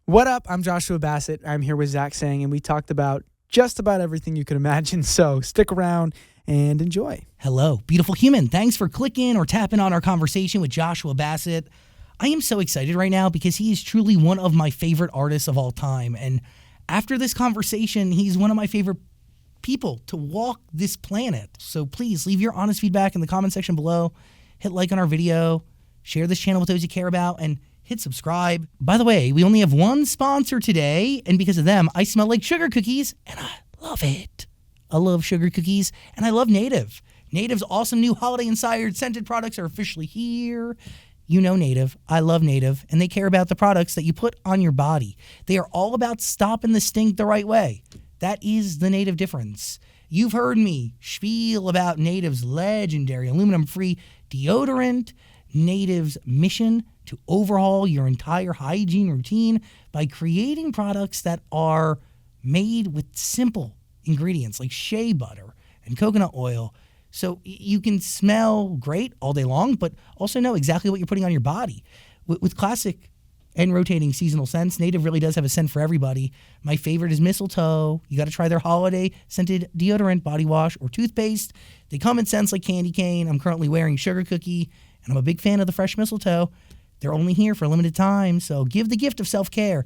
What up? I'm Joshua Bassett. I'm here with Zach Sang, and we talked about just about everything you could imagine. So stick around and enjoy. Hello, beautiful human. Thanks for clicking or tapping on our conversation with Joshua Bassett. I am so excited right now because he is truly one of my favorite artists of all time. And after this conversation, he's one of my favorite people to walk this planet. So please leave your honest feedback in the comment section below. Hit like on our video, share this channel with those you care about, and hit subscribe. By the way, we only have one sponsor today, and because of them, I smell like sugar cookies, and I love it. I love sugar cookies, and I love Native. Native's awesome new holiday-inspired scented products are officially here. You know Native. I love Native, and they care about the products that you put on your body. They are all about stopping the stink the right way. That is the Native difference. You've heard me spiel about Native's legendary aluminum-free deodorant, Native's mission to overhaul your entire hygiene routine by creating products that are made with simple ingredients like shea butter and coconut oil, so you can smell great all day long, but also know exactly what you're putting on your body. With classic and rotating seasonal scents, Native really does have a scent for everybody. My favorite is mistletoe. You got to try their holiday scented deodorant, body wash, or toothpaste. They come in scents like candy cane. I'm currently wearing sugar cookie, and I'm a big fan of the fresh mistletoe. They're only here for a limited time, so give the gift of self-care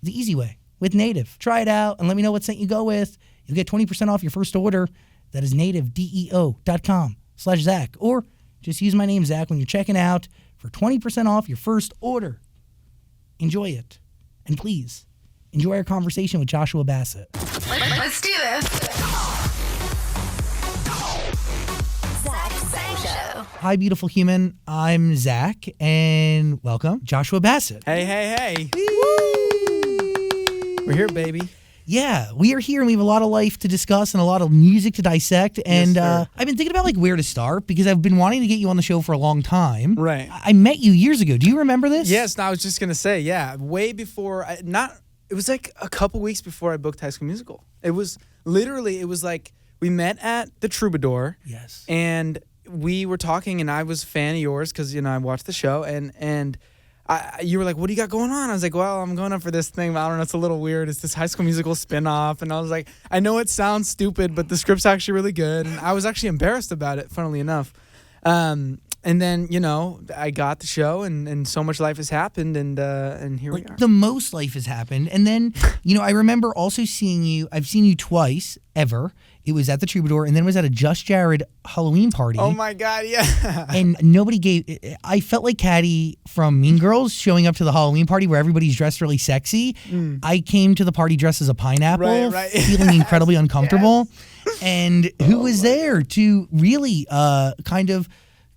the easy way with Native. Try it out and let me know what scent you go with. You'll get 20% off your first order. That is nativedeo.com/Zach. Or just use my name, Zach, when you're checking out for 20% off your first order. Enjoy it. And please, enjoy our conversation with Joshua Bassett. Let's do this. Hi, beautiful human. I'm Zach, and welcome, Joshua Bassett. Hey. We're here, baby. Yeah, we are here, and we have a lot of life to discuss and a lot of music to dissect. And Yes, I've been thinking about where to start because I've been wanting to get you on the show for a long time. Right. I met you years ago. Do you remember this? Yes, no, I was just going to say, way before, it was like a couple weeks before I booked High School Musical. It was like we met at the Troubadour. Yes. And we were talking, and I was a fan of yours because, I watched the show, and you were like, what do you got going on? I was like, well, I'm going up for this thing, but I don't know, it's a little weird. It's this High School Musical spinoff. And I was like, I know it sounds stupid, but the script's actually really good. And I was actually embarrassed about it, funnily enough. And then, I got the show, and so much life has happened, and here we are. The most life has happened. And then, I remember also seeing you. I've seen you twice, ever. It was at the Troubadour, and then it was at a Just Jared Halloween party. Oh, my God, yeah. And I felt like Caddy from Mean Girls showing up to the Halloween party where everybody's dressed really sexy. I came to the party dressed as a pineapple, Right. feeling incredibly uncomfortable. Yes. And who was there to really kind of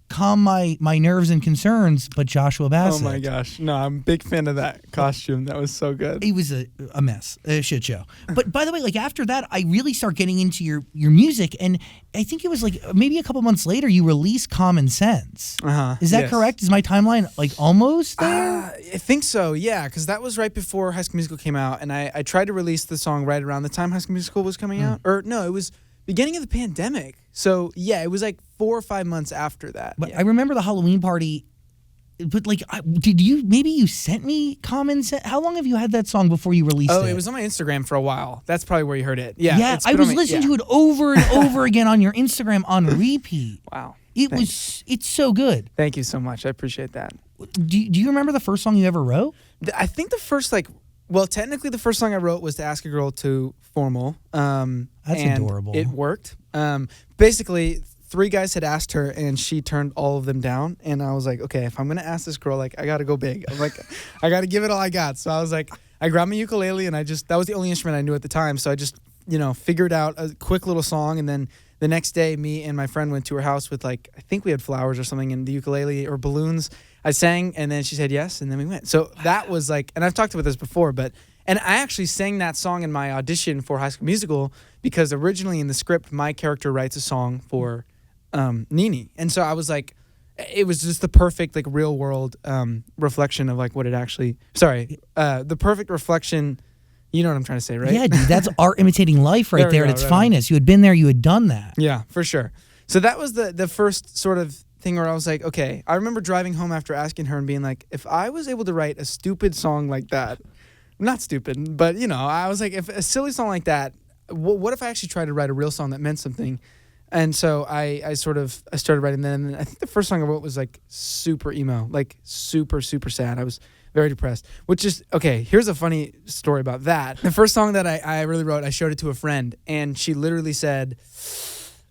calm my nerves and concerns but Joshua Bassett. Oh, my gosh. No, I'm a big fan of that costume. That was so good. It was a mess, a shit show. But by the way, after that, I really start getting into your music, and I think it was maybe a couple months later you released Common Sense. Is that correct? Is my timeline almost there? I think so, yeah, because that was right before High School Musical came out, and I tried to release the song right around the time High School Musical was coming out. Or no, it was beginning of the pandemic. So, yeah, it was 4 or 5 months after that. But yeah. I remember the Halloween party. But maybe you sent me Common Sense? How long have you had that song before you released it? Oh, it was on my Instagram for a while. That's probably where you heard it. Yeah. Yeah, I was listening to it over and over again on your Instagram on repeat. Wow. It's so good. Thank you so much. I appreciate that. Do you remember the first song you ever wrote? I think the first, technically the first song I wrote was to ask a girl to formal. That's adorable. It worked. Basically, 3 guys had asked her, and she turned all of them down. And I was like, okay, if I'm going to ask this girl, I got to go big. I'm like, I got to give it all I got. So I was like, I grabbed my ukulele, and that was the only instrument I knew at the time. So I just, figured out a quick little song. And then the next day, me and my friend went to her house with I think we had flowers or something in the ukulele or balloons. I sang, and then she said yes, and then we went. So that was and I've talked about this before, and I actually sang that song in my audition for High School Musical because originally in the script, my character writes a song for Nini. And so I was like, it was just the perfect real world reflection of what it actually, the perfect reflection. You know what I'm trying to say, right? Yeah, dude, that's art imitating life right there at its finest. You had been there, you had done that. Yeah, for sure. So that was the first sort of thing where I was like, okay, I remember driving home after asking her and being like, if I was able to write a stupid song like that, not stupid, but I was like, if a silly song like that, what if I actually tried to write a real song that meant something? And so I started writing then. And I think the first song I wrote was like super emo, like super, super sad. I was very depressed, which is, okay, here's a funny story about that. The first song that I really wrote, I showed it to a friend, and she literally said,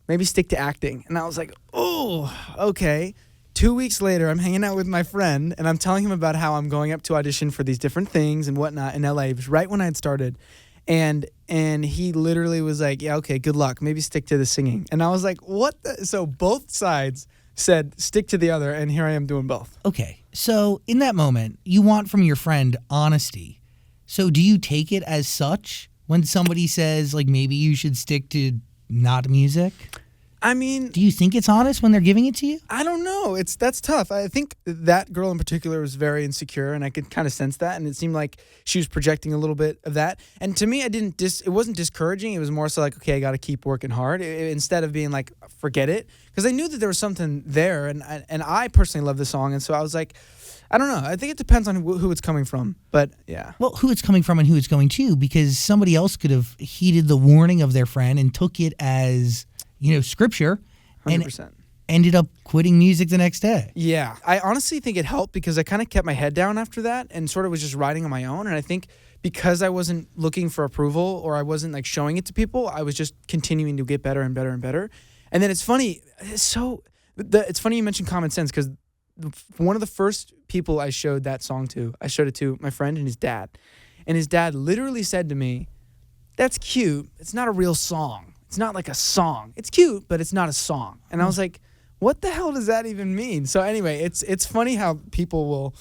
maybe stick to acting. And I was like, oh, okay. 2 weeks later, I'm hanging out with my friend, and I'm telling him about how I'm going up to audition for these different things and whatnot in LA. It was right when I had started. And he literally was like, yeah, okay, good luck. Maybe stick to the singing. And I was like, what the? So both sides said stick to the other, and here I am doing both. Okay, so in that moment, you want from your friend honesty. So do you take it as such when somebody says, like, maybe you should stick to not music? I mean, do you think it's honest when they're giving it to you? I don't know. That's tough. I think that girl in particular was very insecure, and I could kind of sense that, and it seemed like she was projecting a little bit of that. And to me, it wasn't discouraging. It was more so like, okay, I got to keep working hard instead of being like, forget it, because I knew that there was something there, and I personally love the song, and so I was like, I don't know. I think it depends on who it's coming from, but yeah. Well, who it's coming from and who it's going to, because somebody else could have heeded the warning of their friend and took it as, scripture, 100%. And ended up quitting music the next day. Yeah. I honestly think it helped because I kind of kept my head down after that and sort of was just writing on my own. And I think because I wasn't looking for approval or I wasn't like showing it to people, I was just continuing to get better and better and better. And then it's funny. It's funny you mentioned Common Sense, because one of the first people I showed that song to, I showed it to my friend and his dad. And his dad literally said to me, that's cute. It's not a real song. It's not like a song. It's cute, but it's not a song. And I was like, what the hell does that even mean? So anyway, it's funny how people will,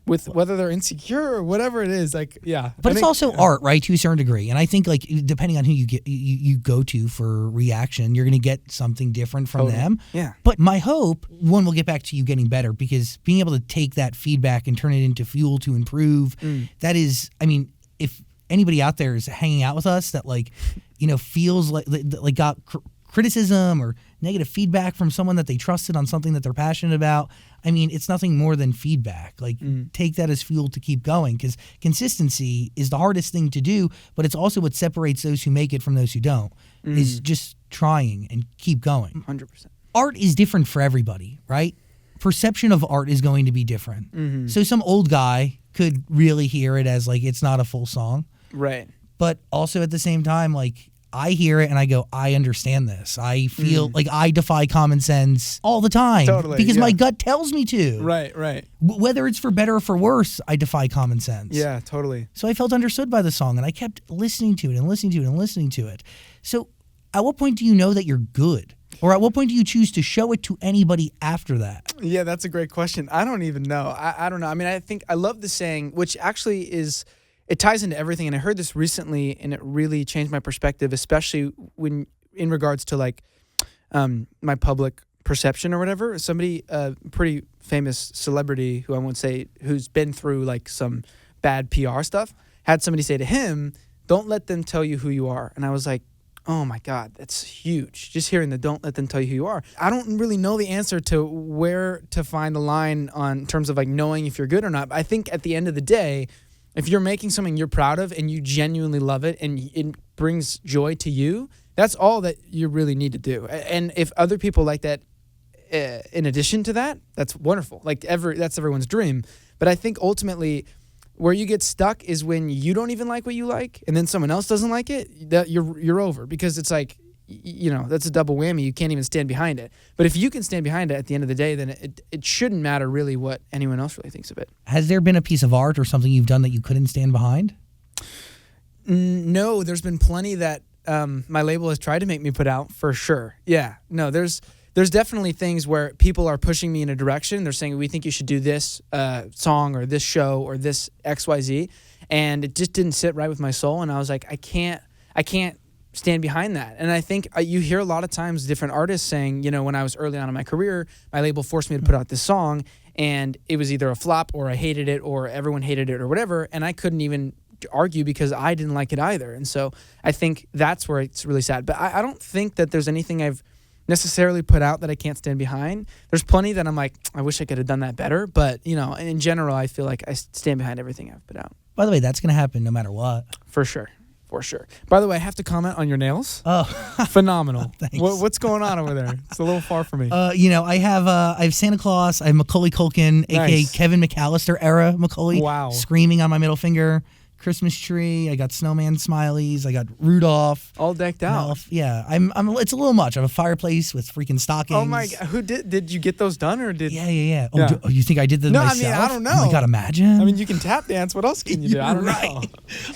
with whether they're insecure or whatever it is, like, yeah. But it's also art, right, to a certain degree. And I think, like, depending on who you go to for reaction, you're going to get something different from them. Yeah. But my hope, one, will get back to you getting better, because being able to take that feedback and turn it into fuel to improve, that is, I mean, if anybody out there is hanging out with us that, like, feels like got criticism or negative feedback from someone that they trusted on something that they're passionate about, I mean, it's nothing more than feedback. Like, take that as fuel to keep going, because consistency is the hardest thing to do, but it's also what separates those who make it from those who don't, is just trying and keep going. 100%. Art is different for everybody, right? Perception of art is going to be different. So some old guy could really hear it as, like, it's not a full song. Right. But also at the same time, like, I hear it and I go, I understand this. I feel like I defy common sense all the time. Totally, because my gut tells me to. Right. Whether it's for better or for worse, I defy common sense. Yeah, totally. So I felt understood by the song, and I kept listening to it and listening to it and listening to it. So at what point do you know that you're good? Or at what point do you choose to show it to anybody after that? Yeah, that's a great question. I don't even know. I don't know. I mean, I think I love the saying, which actually is, it ties into everything. And I heard this recently, and it really changed my perspective, especially when in regards to like my public perception or whatever. Somebody, a pretty famous celebrity who I won't say, who's been through like some bad PR stuff, had somebody say to him, don't let them tell you who you are. And I was like, oh my God, that's huge. Just hearing the don't let them tell you who you are. I don't really know the answer to where to find the line on in terms of like knowing if you're good or not. But I think at the end of the day, if you're making something you're proud of and you genuinely love it and it brings joy to you, that's all that you really need to do. And if other people like that, in addition to that, that's wonderful. Like that's everyone's dream. But I think ultimately, where you get stuck is when you don't even like what you like, and then someone else doesn't like it. That you're over, because it's like, that's a double whammy. You can't even stand behind it. But if you can stand behind it at the end of the day, then it shouldn't matter really what anyone else really thinks of it. Has there been a piece of art or something you've done that you couldn't stand behind? No, there's been plenty that my label has tried to make me put out, for sure. Yeah, no, there's definitely things where people are pushing me in a direction. They're saying, we think you should do this song or this show or this XYZ. And it just didn't sit right with my soul. And I was like, I can't stand behind that. And I think you hear a lot of times different artists saying, when I was early on in my career, my label forced me to put out this song, and it was either a flop or I hated it or everyone hated it or whatever. And I couldn't even argue because I didn't like it either. And so I think that's where it's really sad. But I don't think that there's anything I've necessarily put out that I can't stand behind. There's plenty that I'm like, I wish I could have done that better. But, in general, I feel like I stand behind everything I've put out. By the way, that's going to happen no matter what. For sure. For sure. By the way, I have to comment on your nails. Oh, Phenomenal. thanks. What's going on over there? It's a little far for me. I have Santa Claus. I have Macaulay Culkin, aka Nice. Kevin McAllister era Macaulay. Wow. Screaming on my middle finger. Christmas tree. I got snowman smileys. I got Rudolph. All decked out. Elf. Yeah, I'm. It's a little much. I have a fireplace with freaking stockings. Oh my God. Who did you get those done or did? Yeah. Oh, Yeah. you think I did them No, I myself? mean, I don't know. Oh my God, imagine. I mean, you can tap dance. What else can you do? I You're don't right. know.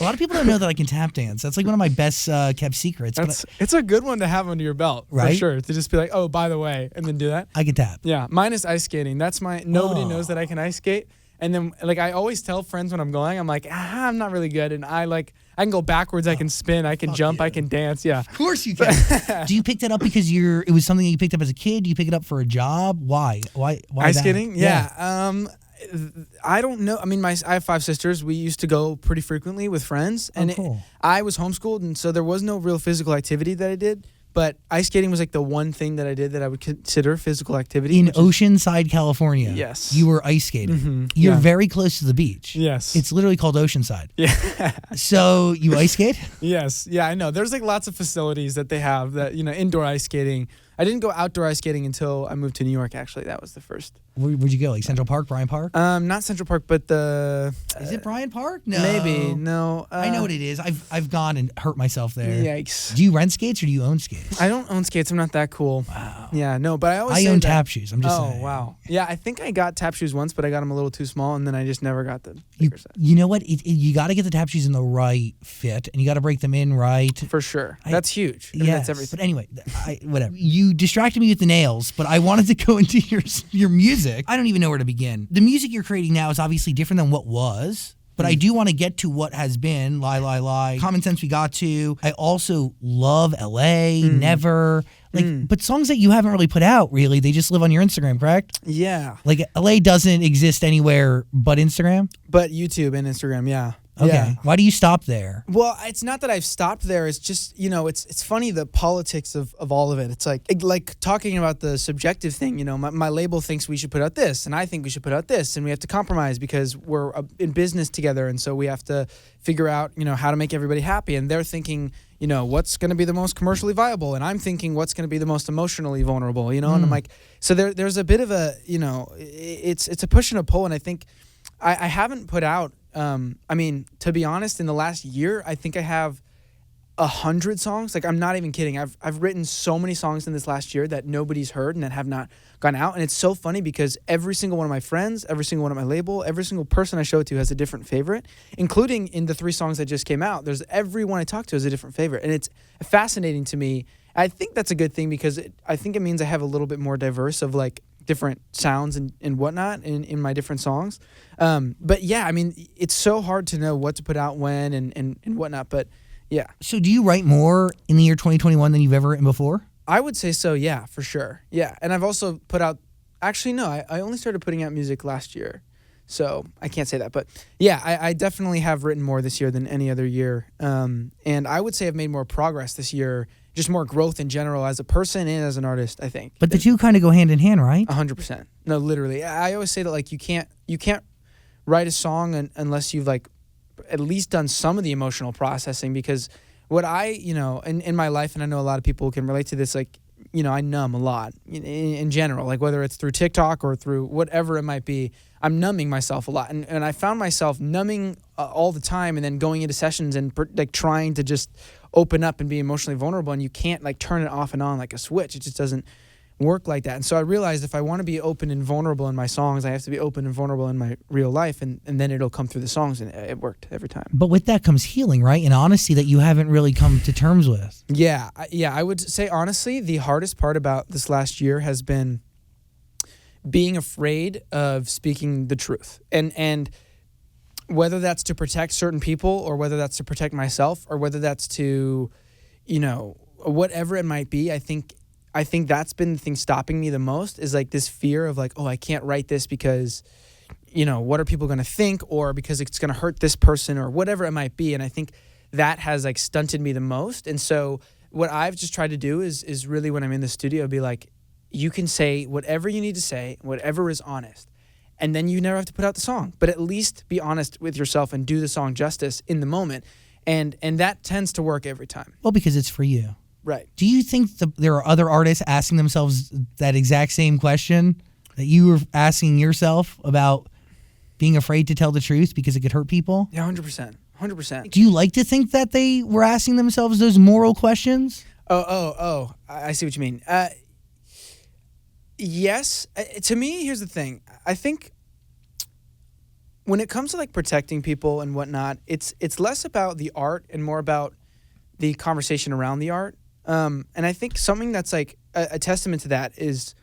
A lot of people don't know that I can tap dance. That's like one of my best kept secrets. It's a good one to have under your belt, for Right? sure. To just be like, oh, by the way, and then do that. I can tap. Yeah, mine is ice skating. That's nobody knows that I can ice skate. And then, like, I always tell friends when I'm going, I'm like, I'm not really good. And I can go backwards, I can spin, I can jump, yeah. I can dance. Yeah. Of course you can. Do you pick that up because it was something that you picked up as a kid? Do you pick it up for a job? Why? Why Ice that? skating? Yeah. I don't know. I mean, I have 5 sisters. We used to go pretty frequently with friends. And cool. I was homeschooled, and so there was no real physical activity that I did. But ice skating was like the one thing that I did that I would consider physical activity. In Oceanside, California. Yes. You were ice skating. Mm-hmm. You're Yeah. very close to the beach. Yes. It's literally called Oceanside. Yeah. So you ice skate? Yes. Yeah, I know. There's like lots of facilities that they have that, indoor ice skating. I didn't go outdoor ice skating until I moved to New York, actually. That was the first. Where'd you go? Like Central Park, Bryant Park? Not Central Park, but the... Is it Bryant Park? No. Maybe. No. I know what it is. I've gone and hurt myself there. Yikes. Do you rent skates or do you own skates? I don't own skates. I'm not that cool. Wow. Yeah, no, but I always I say own that- tap shoes. I'm just Oh, saying. wow. Yeah, I think I got tap shoes once, but I got them a little too small, and then I just never got the You, bigger set. you know what? You got to get the tap shoes in the right fit, and you got to break them in right. For sure. That's huge. I mean, Yes. that's everything. But anyway, whatever. You distracted me with the nails, but I wanted to go into your music. I don't even know where to begin. The music you're creating now is obviously different than what was. But I do want to get to what has been. Lie, lie, lie. Common Sense we got to. I also love LA, Never. But songs that you haven't really put out, really, they just live on your Instagram, correct? Yeah. Like LA doesn't exist anywhere but Instagram? But YouTube and Instagram, yeah. Okay. Yeah. Why do you stop there? Well, it's not that I've stopped there. It's just, it's funny, the politics of all of it. It's like talking about the subjective thing, my label thinks we should put out this, and I think we should put out this, and we have to compromise because we're in business together, and so we have to figure out, how to make everybody happy. And they're thinking, what's going to be the most commercially viable, and I'm thinking what's going to be the most emotionally vulnerable, and I'm like, so there's a bit of a, it's a push and a pull, and I think I haven't put out, to be honest, in the last year, I think I have 100 songs. Like, I'm not even kidding. I've written so many songs in this last year that nobody's heard and that have not gone out. And it's so funny because every single one of my friends, every single one of my label, every single person I show it to has a different favorite, including in the 3 songs that just came out. There's everyone I talk to has a different favorite. And it's fascinating to me. I think that's a good thing because I think it means I have a little bit more diverse of like different sounds and whatnot in my different songs. But yeah, it's so hard to know what to put out when and whatnot. But yeah. So do you write more in the year 2021 than you've ever written before? I would say so, yeah, for sure. Yeah, and I've also put out, actually, no, I only started putting out music last year, so I can't say that. But yeah, I definitely have written more this year than any other year. And I would say I've made more progress this year, just more growth in general as a person and as an artist, I think. But the two kind of go hand in hand, right? 100%. No, literally. I always say that, like, you can't write a song unless you've, like, at least done some of the emotional processing, because what I, in my life, and I know a lot of people can relate to this, like, I numb a lot in general, like whether it's through TikTok or through whatever it might be, I'm numbing myself a lot. And I found myself numbing all the time and then going into sessions and like trying to just open up and be emotionally vulnerable. And you can't like turn it off and on like a switch. It just doesn't work like that. And so I realized if I want to be open and vulnerable in my songs, I have to be open and vulnerable in my real life, and then it'll come through the songs, and it worked every time. But with that comes healing, right? And honesty that you haven't really come to terms with. Yeah, I would say honestly, the hardest part about this last year has been being afraid of speaking the truth. And whether that's to protect certain people or whether that's to protect myself or whether that's to, whatever it might be, I think that's been the thing stopping me the most, is like this fear of like, oh, I can't write this because, what are people going to think, or because it's going to hurt this person or whatever it might be. And I think that has like stunted me the most. And so what I've just tried to do is really when I'm in the studio, be like, you can say whatever you need to say, whatever is honest. and then you never have to put out the song. But at least be honest with yourself and do the song justice in the moment. And that tends to work every time. Well, because it's for you. Right. Do you think there are other artists asking themselves that exact same question that you were asking yourself about being afraid to tell the truth because it could hurt people? Yeah, 100%. 100%. Do you like to think that they were asking themselves those moral questions? Oh. I see what you mean. Yes. To me, here's the thing. I think when it comes to like protecting people and whatnot, it's less about the art and more about the conversation around the art. And I think something that's like a testament to that is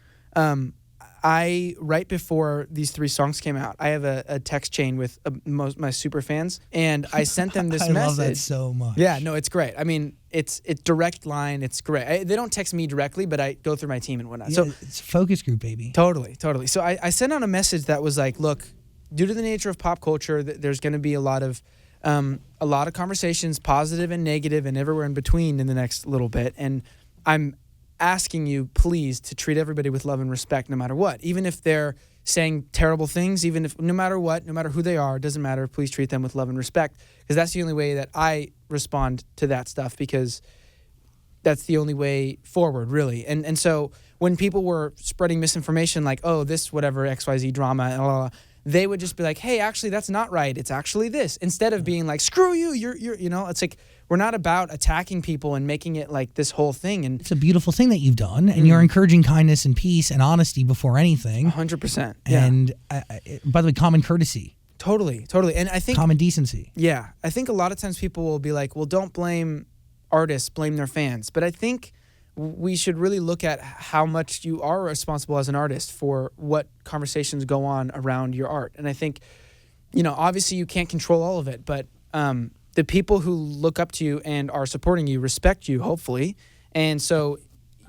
right before these 3 songs came out, I have a text chain with most my super fans, and I sent them this message. I love that so much. Yeah, no, it's great. I mean, it's direct line. It's great. They don't text me directly, but I go through my team and whatnot. Yeah, So it's a focus group, baby. Totally. So I sent out a message that was like, look, due to the nature of pop culture, there's going to be a lot of conversations, positive and negative and everywhere in between in the next little bit. And I'm asking you, please, to treat everybody with love and respect no matter what. Even if they're saying terrible things, even if no matter what, no matter who they are, it doesn't matter. Please treat them with love and respect, because that's the only way that I respond to that stuff, because that's the only way forward, really. And so when people were spreading misinformation like, oh, this whatever XYZ drama, blah, blah, blah, they would just be like, hey, actually, that's not right. It's actually this. Instead of being like, screw you, you're it's like, we're not about attacking people and making it like this whole thing. And it's a beautiful thing that you've done, and you're encouraging kindness and peace and honesty before anything. 100%. Yeah. And by the way, common courtesy. Totally. And I think common decency. Yeah. I think a lot of times people will be like, well, don't blame artists, blame their fans. But I think we should really look at how much you are responsible as an artist for what conversations go on around your art. And I think, obviously you can't control all of it, but the people who look up to you and are supporting you respect you, hopefully. And so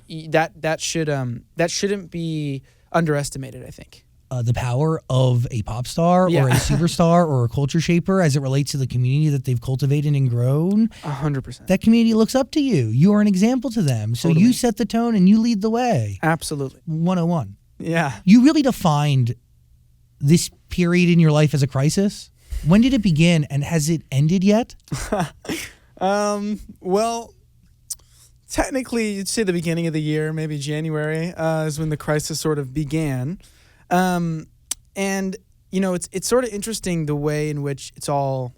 that shouldn't be underestimated, I think. The power of a pop star or a superstar or a culture shaper as it relates to the community that they've cultivated and grown. 100%. That community looks up to you. You are an example to them. So Totally. You set the tone and you lead the way. Absolutely. 101. Yeah. You really defined this period in your life as a crisis. When did it begin, and has it ended yet? Well, technically, you'd say the beginning of the year, maybe January, is when the crisis sort of began. And it's sort of interesting the way in which it's all.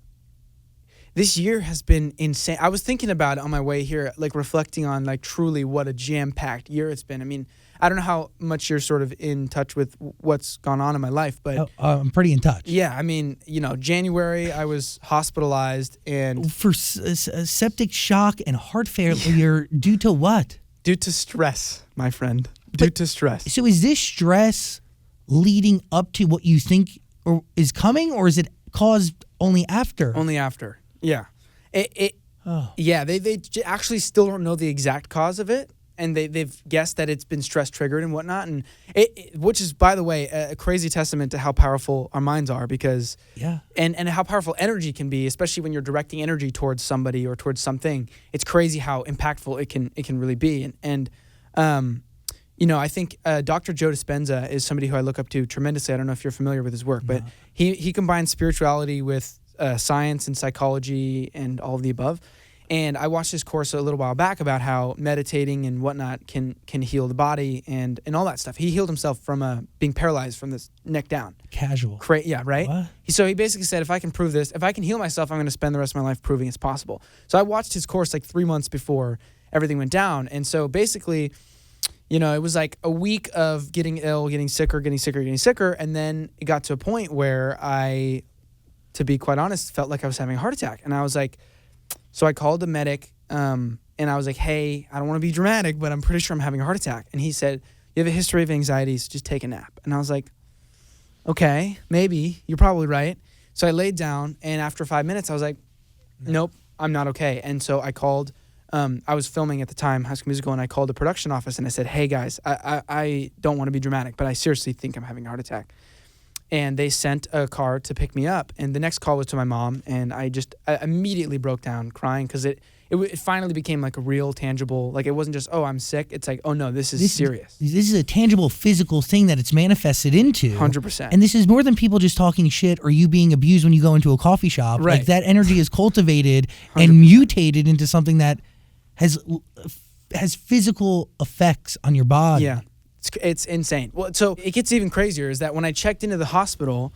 This year has been insane. I was thinking about it on my way here, like reflecting on like truly what a jam-packed year it's been. I mean, I don't know how much you're sort of in touch with what's gone on in my life, but I'm pretty in touch. Yeah, I mean, January I was hospitalized and for septic shock and heart failure due to what? Due to stress, my friend. Due to stress. So is this stress leading up to what you think is coming, or is it caused only after? Only after. Yeah. Yeah, they actually still don't know the exact cause of it, and they've guessed that it's been stress triggered and whatnot, and which is, by the way, a crazy testament to how powerful our minds are, because and how powerful energy can be, especially when you're directing energy towards somebody or towards something. It's crazy how impactful it can really be, and I think Dr. Joe Dispenza is somebody who I look up to tremendously. I don't know if you're familiar with his work, but he combines spirituality with science and psychology and all of the above. And I watched his course a little while back about how meditating and whatnot can heal the body and all that stuff. He healed himself from being paralyzed from the neck down. Casual. Yeah, right? What? So he basically said, if I can prove this, if I can heal myself, I'm going to spend the rest of my life proving it's possible. So I watched his course like 3 months before everything went down. And so basically, it was like a week of getting ill, getting sicker. And then it got to a point where I, to be quite honest, felt like I was having a heart attack. And I was like, so I called the medic, and I was like, hey, I don't want to be dramatic, but I'm pretty sure I'm having a heart attack. And he said, you have a history of anxiety, so just take a nap. And I was like, okay, maybe. You're probably right. So I laid down, and after 5 minutes, I was like, nope, I'm not okay. And so I called, I was filming at the time, High School Musical, and I called the production office, and I said, hey, guys, I don't want to be dramatic, but I seriously think I'm having a heart attack. and they sent a car to pick me up. And the next call was to my mom, and I immediately broke down crying because it finally became like a real tangible, like it wasn't just, oh, I'm sick. It's like, oh no, this is serious. This is a tangible physical thing that it's manifested into. 100%. And this is more than people just talking shit or you being abused when you go into a coffee shop. Right. Like that energy is cultivated 100%. and mutated into something that has physical effects on your body. Yeah. It's insane. Well, so it gets even crazier is that when I checked into the hospital,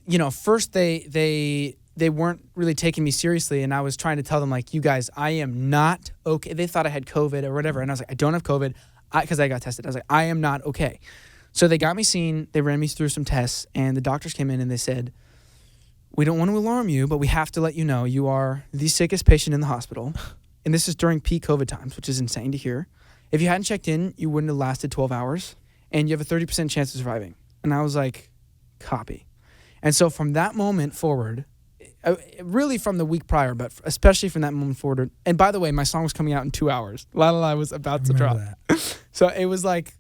you know, first they weren't really taking me seriously, and I was trying to tell them, like, you guys, I am not okay. They thought I had COVID or whatever, and I was like, I don't have COVID because I got tested. I was like, I am not okay. So they got me seen. They ran me through some tests, and the doctors came in and they said, we don't want to alarm you, but we have to let you know you are the sickest patient in the hospital, and this is during peak COVID times, which is insane to hear. If you hadn't checked in, you wouldn't have lasted 12 hours, and you have a 30% chance of surviving. And I was like, copy. And so from that moment forward, really from the week prior, but especially from that moment forward, and by the way, my song was coming out in 2 hours. La La La was about to drop. So it was like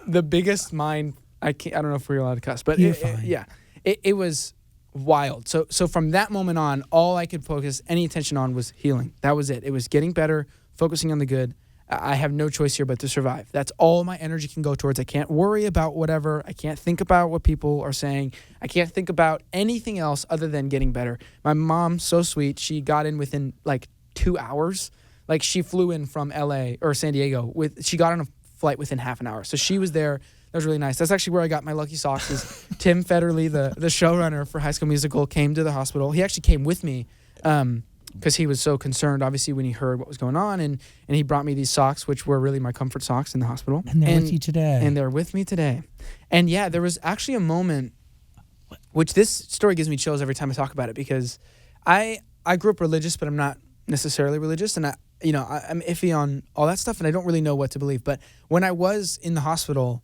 the biggest I don't know if we're allowed to cuss, but it was wild. So from that moment on, all I could focus any attention on was healing. That was it. It was getting better, focusing on the good. I have no choice here but to survive. That's all my energy can go towards. I can't worry about whatever. I can't think about what people are saying. I can't think about anything else other than getting better. My mom, so sweet, she got in within like 2 hours. Like she flew in from LA or San Diego. She got on a flight within half an hour. So she was there. That was really nice. That's actually where I got my lucky socks. Is Tim Federle, the showrunner for High School Musical, came to the hospital. He actually came with me. Because he was so concerned, obviously, when he heard what was going on. And he brought me these socks, which were really my comfort socks in the hospital. And they're with you today. And they're with me today. And yeah, there was actually a moment, which this story gives me chills every time I talk about it, because I grew up religious, but I'm not necessarily religious. And I'm iffy on all that stuff, and I don't really know what to believe. But when I was in the hospital,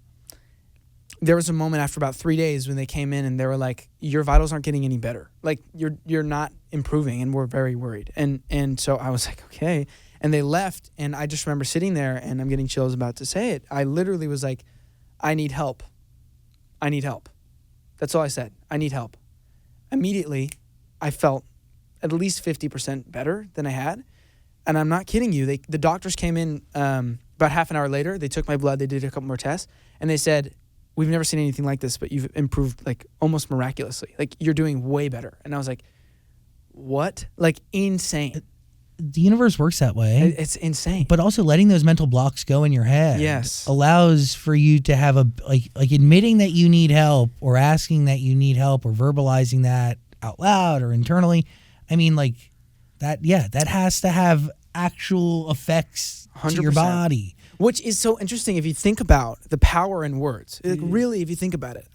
there was a moment after about 3 days when they came in and they were like, your vitals aren't getting any better. Like you're not improving, and we're very worried. And so I was like, okay. And they left, and I just remember sitting there, and I'm getting chills about to say it. I literally was like, I need help. I need help. That's all I said. I need help. Immediately, I felt at least 50% better than I had. And I'm not kidding you. The doctors came in about half an hour later. They took my blood. They did a couple more tests, and they said, we've never seen anything like this, but you've improved like almost miraculously. Like you're doing way better. And I was like, what? Like insane. The universe works that way. It's insane. But also letting those mental blocks go in your head allows for you to have like admitting that you need help, or asking that you need help, or verbalizing that out loud or internally. I mean, like that has to have actual effects 100%. to your body. Which is so interesting if you think about the power in words. Like, really, if you think about it.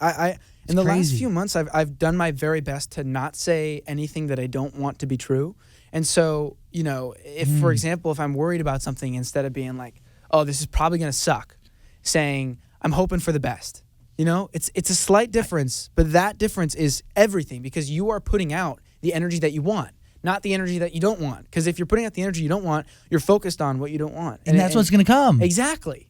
In the last few months, I've done my very best to not say anything that I don't want to be true. And so, if, for example, if I'm worried about something, instead of being like, oh, this is probably going to suck, saying, I'm hoping for the best. It's a slight difference, but that difference is everything, because you are putting out the energy that you want, not the energy that you don't want. Because if you're putting out the energy you don't want, you're focused on what you don't want. And that's what's going to come. Exactly.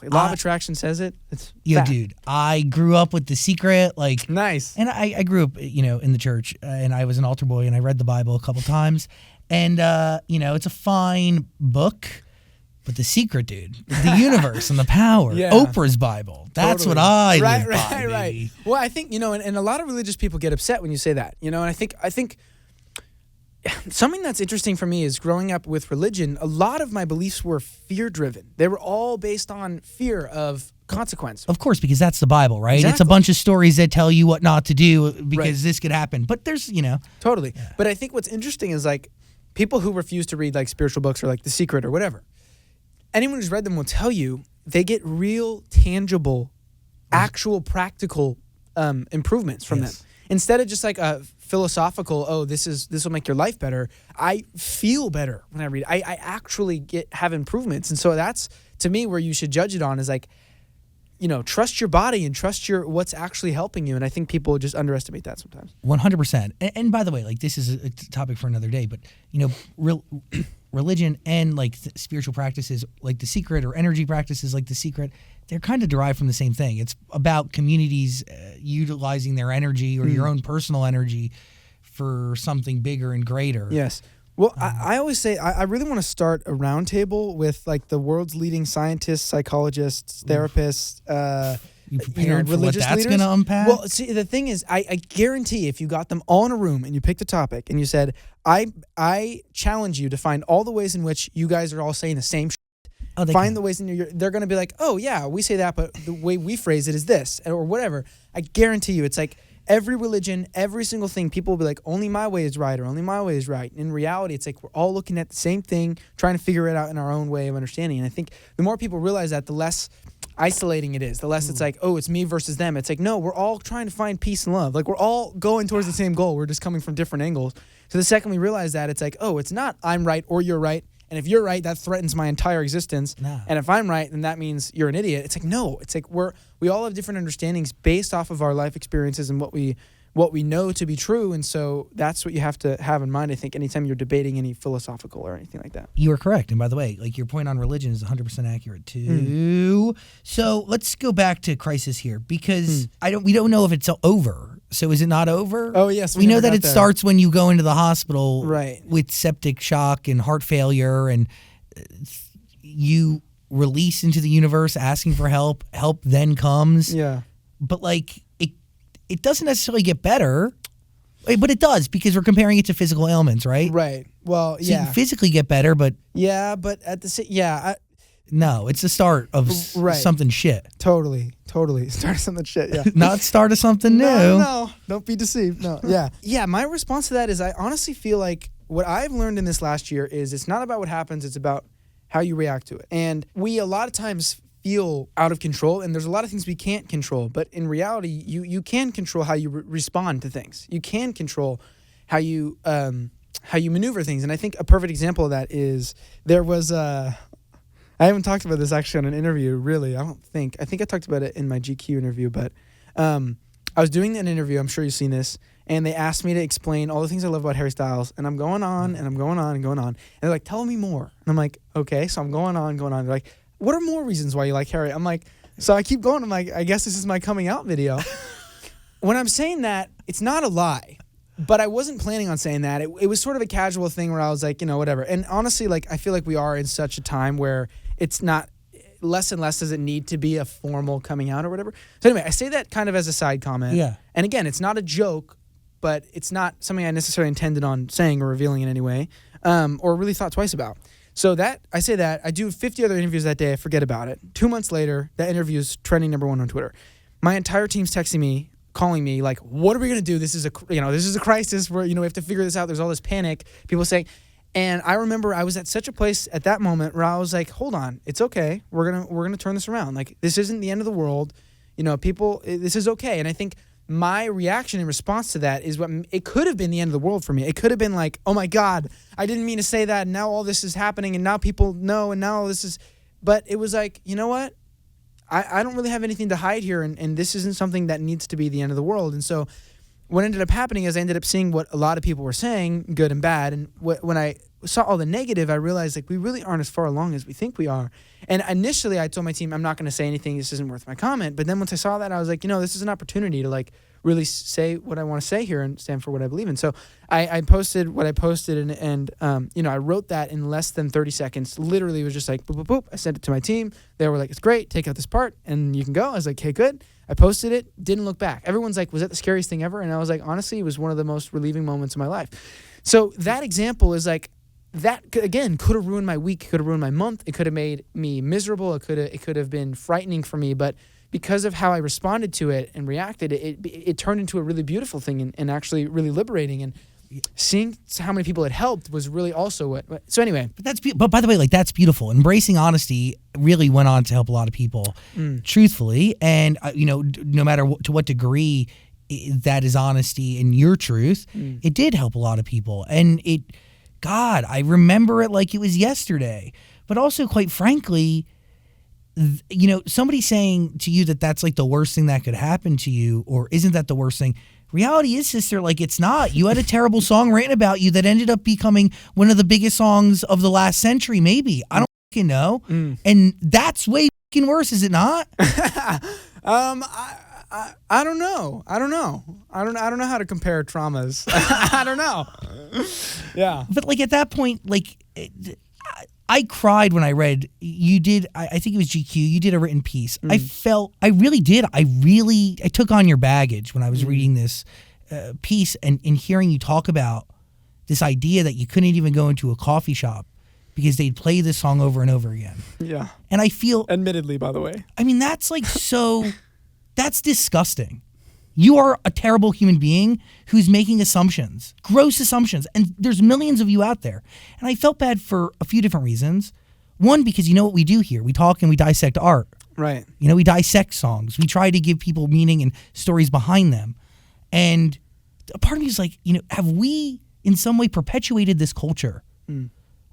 Law of attraction says it. It's fact. Dude, I grew up with The Secret. Like, nice. And I grew up, in the church, and I was an altar boy, and I read the Bible a couple times. And, it's a fine book. But The Secret, dude, the universe and the power, Oprah's Bible. That's totally. What I live by, baby. Right. Well, I think, and a lot of religious people get upset when you say that, and I think something that's interesting for me is growing up with religion, a lot of my beliefs were fear-driven. They were all based on fear of consequence. Of course, because that's the Bible, right? Exactly. It's a bunch of stories that tell you what not to do because this could happen. But there's, Totally. Yeah. But I think what's interesting is, like, people who refuse to read, like, spiritual books or, like, The Secret or whatever, anyone who's read them will tell you they get real, tangible, actual, practical improvements from them. Instead of just like a philosophical, this will make your life better, I feel better when I read. I actually have improvements. And so that's, to me, where you should judge it on is like, trust your body and trust what's actually helping you. And I think people just underestimate that sometimes. 100%. And by the way, like, this is a topic for another day, but, religion and like spiritual practices like The Secret or energy practices like The Secret, they're kind of derived from the same thing. It's about communities utilizing their energy or your own personal energy for something bigger and greater. Yes. Well, I always say I really want to start a roundtable with like the world's leading scientists, psychologists, therapists, You prepared for what religious that's leaders. going to unpack? Well, see, the thing is, I guarantee if you got them all in a room and you picked a topic and you said, I challenge you to find all the ways in which you guys are all saying the same shit. Find the ways in they're going to be like, oh, yeah, we say that, but the way we phrase it is this or whatever. I guarantee you it's like every religion, every single thing, people will be like, only my way is right or only my way is right. In reality, it's like we're all looking at the same thing, trying to figure it out in our own way of understanding. And I think the more people realize that, the less isolating it is, the less it's like, oh, it's me versus them. It's like, no, we're all trying to find peace and love. Like we're all going towards the same goal. We're just coming from different angles. So the second we realize that, it's like, oh, it's not I'm right or you're right. And if you're right, that threatens my entire existence. Nah. And if I'm right, then that means you're an idiot. It's like, no, it's like we all have different understandings based off of our life experiences and what we know to be true. And so that's what you have to have in mind, I think, anytime you're debating any philosophical or anything like that. You are correct. And by the way, like your point on religion is 100% accurate too. So let's go back to crisis here because we don't know if it's over. So is it not over? Oh, yes. We know that it starts when you go into the hospital Right. with septic shock and heart failure and you release into the universe asking for help. Help then comes. Yeah. But like it doesn't necessarily get better, but it does because we're comparing it to physical ailments, right? Right. Well, So you yeah. can physically get better, but Yeah, but at the same, no, it's the start of Right. something shit. totally. Start something shit, yeah. Not start of something new. No, don't be deceived. No, yeah. Yeah, my response to that is I honestly feel like what I've learned in this last year is it's not about what happens, it's about how you react to it. And we a lot of times feel out of control, and there's a lot of things we can't control, but in reality, you can control how you respond to things. You can control how you maneuver things. And I think a perfect example of that is there was I haven't talked about this actually on an interview, really. I think I talked about it in my GQ interview, but I was doing an interview, I'm sure you've seen this, and they asked me to explain all the things I love about Harry Styles, and I'm going on, and I'm going on, and going on. And they're like, tell me more. And I'm like, okay, so I'm going on. They're like, what are more reasons why you like Harry? I'm like, so I keep going. I'm like, I guess this is my coming out video. When I'm saying that, it's not a lie. But I wasn't planning on saying that. It was sort of a casual thing where I was like, whatever. And honestly, like, I feel like we are in such a time where it's not, less and less does it need to be a formal coming out or whatever. So anyway, I say that kind of as a side comment. Yeah. And again, it's not a joke, but it's not something I necessarily intended on saying or revealing in any way, or really thought twice about. So that, I say that, I do 50 other interviews that day, I forget about it. 2 months later, that interview is trending #1 on Twitter. My entire team's texting me, calling me like, what are we going to do? This is a crisis where, we have to figure this out. There's all this panic. People saying, and I remember I was at such a place at that moment where I was like, hold on, it's okay. We're going to turn this around. Like, this isn't the end of the world. People, this is okay. And I think my reaction in response to that is it could have been the end of the world for me. It could have been like, oh my God, I didn't mean to say that. And now all this is happening and now people know and now all this is, but it was like, you know what? I don't really have anything to hide here, and this isn't something that needs to be the end of the world. And so what ended up happening is I ended up seeing what a lot of people were saying, good and bad. And when I saw all the negative, I realized like we really aren't as far along as we think we are. And initially I told my team, I'm not going to say anything. This isn't worth my comment. But then once I saw that, I was like, this is an opportunity to like really say what I want to say here and stand for what I believe in. So I posted what I posted and I wrote that in less than 30 seconds. Literally it was just like, boop, boop, boop. I sent it to my team. They were like, it's great. Take out this part and you can go. I was like, okay, good. I posted it, didn't look back. Everyone's like, was that the scariest thing ever? And I was like, honestly, it was one of the most relieving moments of my life. So that example is like, that, again, could have ruined my week, could have ruined my month. It could have made me miserable. It could have been frightening for me. But because of how I responded to it and reacted, it turned into a really beautiful thing and actually really liberating. And seeing how many people it helped was really also what. So anyway, but by the way, like that's beautiful. Embracing honesty really went on to help a lot of people, truthfully, and no matter to what degree that is honesty and your truth, it did help a lot of people. And God, I remember it like it was yesterday. But also, quite frankly, somebody saying to you that that's like the worst thing that could happen to you, or isn't that the worst thing? reality is, sister, like, it's not. You had a terrible song written about you that ended up becoming one of the biggest songs of the last century, maybe. I don't fucking know. And that's way fucking worse, is it not? I don't know. I don't know how to compare traumas. I don't know. Yeah. But like at that point, like I cried when I read you did. I think it was GQ. You did a written piece. I really did. I took on your baggage when I was reading this piece and hearing you talk about this idea that you couldn't even go into a coffee shop because they'd play this song over and over again. Yeah. And I feel, admittedly, by the way, I mean, that's like that's disgusting. You are a terrible human being who's making assumptions, gross assumptions, and there's millions of you out there. And I felt bad for a few different reasons. One, because you know what we do here. We talk and we dissect art. Right. You know, we dissect songs. We try to give people meaning and stories behind them. And a part of me is like, you know, have we in some way perpetuated this culture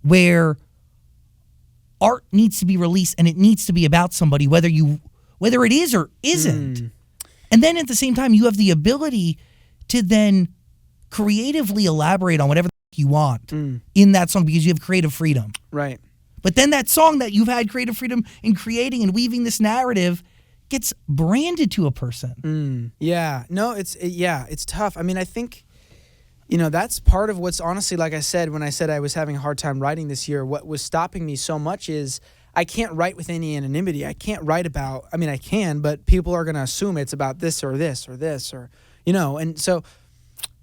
where art needs to be released and it needs to be about somebody, whether it is or isn't. And then at the same time, you have the ability to then creatively elaborate on whatever you want in that song because you have creative freedom. Right. But then that song that you've had creative freedom in creating and weaving this narrative gets branded to a person. Yeah. No, it's tough. I mean, I think, you know, that's part of what's honestly, like I said, when I said I was having a hard time writing this year, what was stopping me so much is I can't write with any anonymity. I can't write about, I mean, I can, but people are going to assume it's about this or this or this or, you know, and so,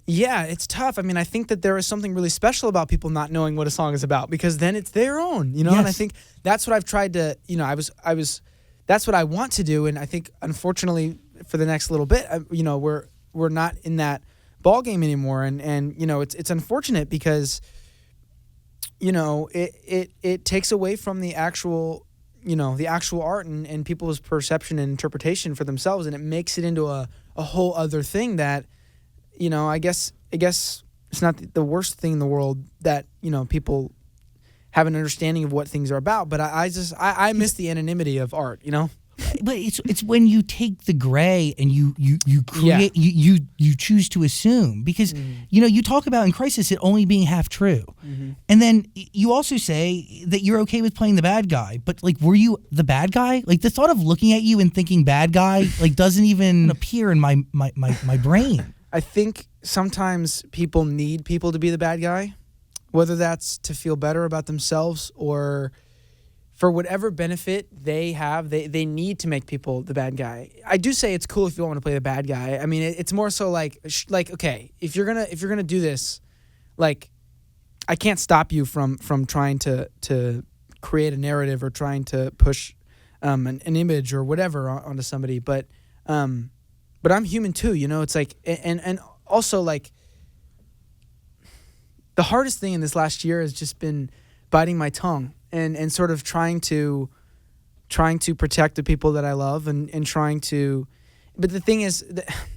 yeah, it's tough. I mean, I think that there is something really special about people not knowing what a song is about because then it's their own, you know, and I think that's what I've tried to, you know, that's what I want to do. And I think, unfortunately, for the next little bit, you know, we're not in that ball game anymore. And you know, it's unfortunate because, you know, it takes away from the actual, you know, the actual art and people's perception and interpretation for themselves, and it makes it into a whole other thing that, you know, I guess it's not the worst thing in the world that, you know, people have an understanding of what things are about, but I miss the anonymity of art, you know? But it's when you take the gray and you create you choose to assume because you know you talk about in Crisis it only being half true, and then you also say that you're okay with playing the bad guy. But like, were you the bad guy? Like the thought of looking at you and thinking bad guy like doesn't even appear in my brain. I think sometimes people need people to be the bad guy, whether that's to feel better about themselves or for whatever benefit they have, they need to make people the bad guy. I do say it's cool if you want to play the bad guy. I mean, it's more so like okay, if you're gonna do this, like, I can't stop you from trying to create a narrative or trying to push an image or whatever onto somebody. But I'm human too, you know. It's like and also like the hardest thing in this last year has just been biting my tongue. And sort of trying to protect the people that I love and trying to, but the thing is,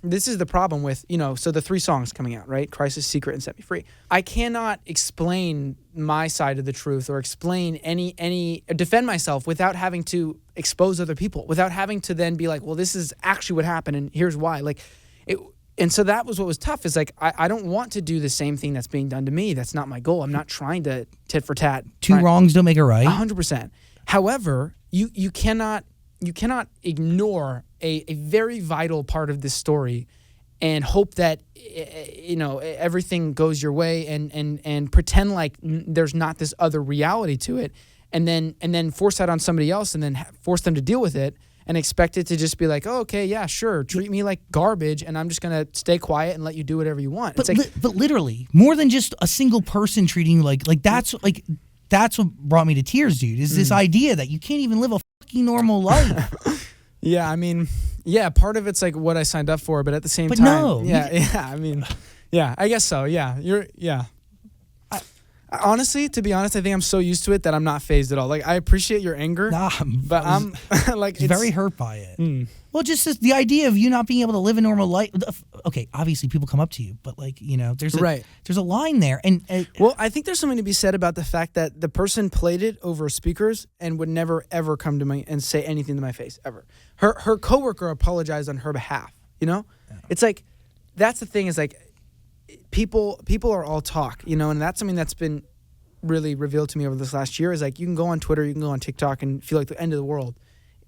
this is the problem with, you know, so the 3 songs coming out, right? Crisis, Secret, and Set Me Free. I cannot explain my side of the truth or explain defend myself without having to expose other people, without having to then be like, well, this is actually what happened and here's why. Like it. And so that was what was tough is like, I don't want to do the same thing that's being done to me. That's not my goal. I'm not trying to tit for tat. Two wrongs don't make a right. 100%. However, you cannot ignore a very vital part of this story and hope that, you know, everything goes your way and pretend like there's not this other reality to it and then force that on somebody else and then force them to deal with it. And expect it to just be like, oh, okay, yeah, sure, treat me like garbage, and I'm just gonna stay quiet and let you do whatever you want. But, but literally, more than just a single person treating you like that's what brought me to tears, dude. Is this idea that you can't even live a fucking normal life? Yeah, I mean, yeah, part of it's like what I signed up for, but at the same time, no, I mean, yeah, I guess so. Yeah, honestly, to be honest, I think I'm so used to it that I'm not fazed at all. Like, I appreciate your anger, but I'm like, it's very hurt by it. Well, just the idea of you not being able to live a normal life. Okay, obviously people come up to you, but like, you know, there's a line there. And well, I think there's something to be said about the fact that the person played it over speakers and would never ever come to me and say anything to my face ever. Her coworker apologized on her behalf. You know, it's like that's the thing is like people are all talk, and that's something that's been really revealed to me over this last year is like you can go on Twitter, you can go on TikTok and feel like the end of the world.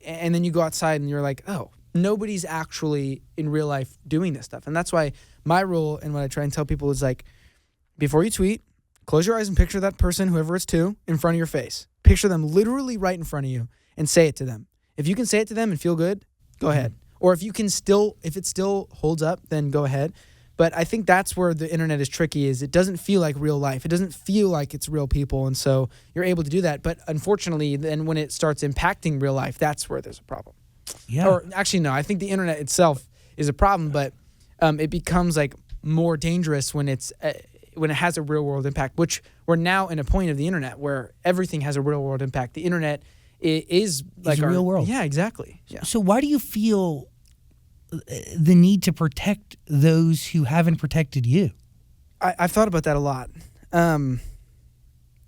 And then you go outside and you're like, oh, nobody's actually in real life doing this stuff. And that's why my rule and what I try and tell people is like, before you tweet, close your eyes and picture that person, whoever it's to, in front of your face. Picture them literally right in front of you and say it to them. If you can say it to them and feel good, go ahead. Or if it still holds up, then go ahead. But I think that's where the internet is tricky is it doesn't feel like real life. It doesn't feel like it's real people. And so you're able to do that. But unfortunately, then when it starts impacting real life, that's where there's a problem. Yeah. Or actually, no, I think the internet itself is a problem, but it becomes like more dangerous when it has a real world impact, which we're now in a point of the internet where everything has a real world impact. The internet is like real world. Yeah, exactly. Yeah. So why do you feel the need to protect those who haven't protected you? I've thought about that a lot. And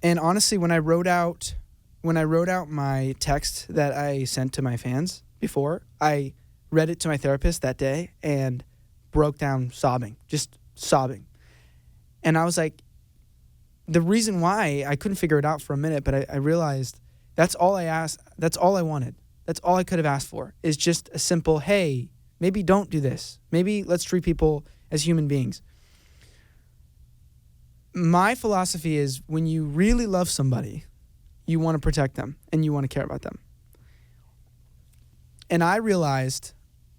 honestly, when I wrote out my text that I sent to my fans before, I read it to my therapist that day and broke down sobbing, just sobbing. And I was like, the reason why I couldn't figure it out for a minute, but I realized that's all I asked. That's all I wanted. That's all I could have asked for is just a simple, hey, maybe don't do this. Maybe let's treat people as human beings. My philosophy is when you really love somebody, you want to protect them and you want to care about them. And I realized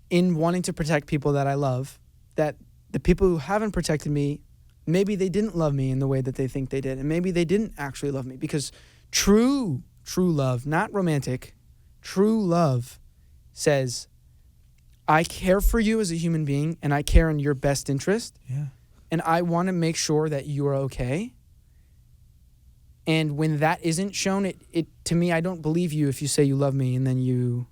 in wanting to protect people that I love, that the people who haven't protected me, maybe they didn't love me in the way that they think they did. And maybe they didn't actually love me because true love, not romantic, true love says, I care for you as a human being and I care in your best interest. Yeah. And I want to make sure that you are okay. And when that isn't shown, it to me, I don't believe you if you say you love me and then you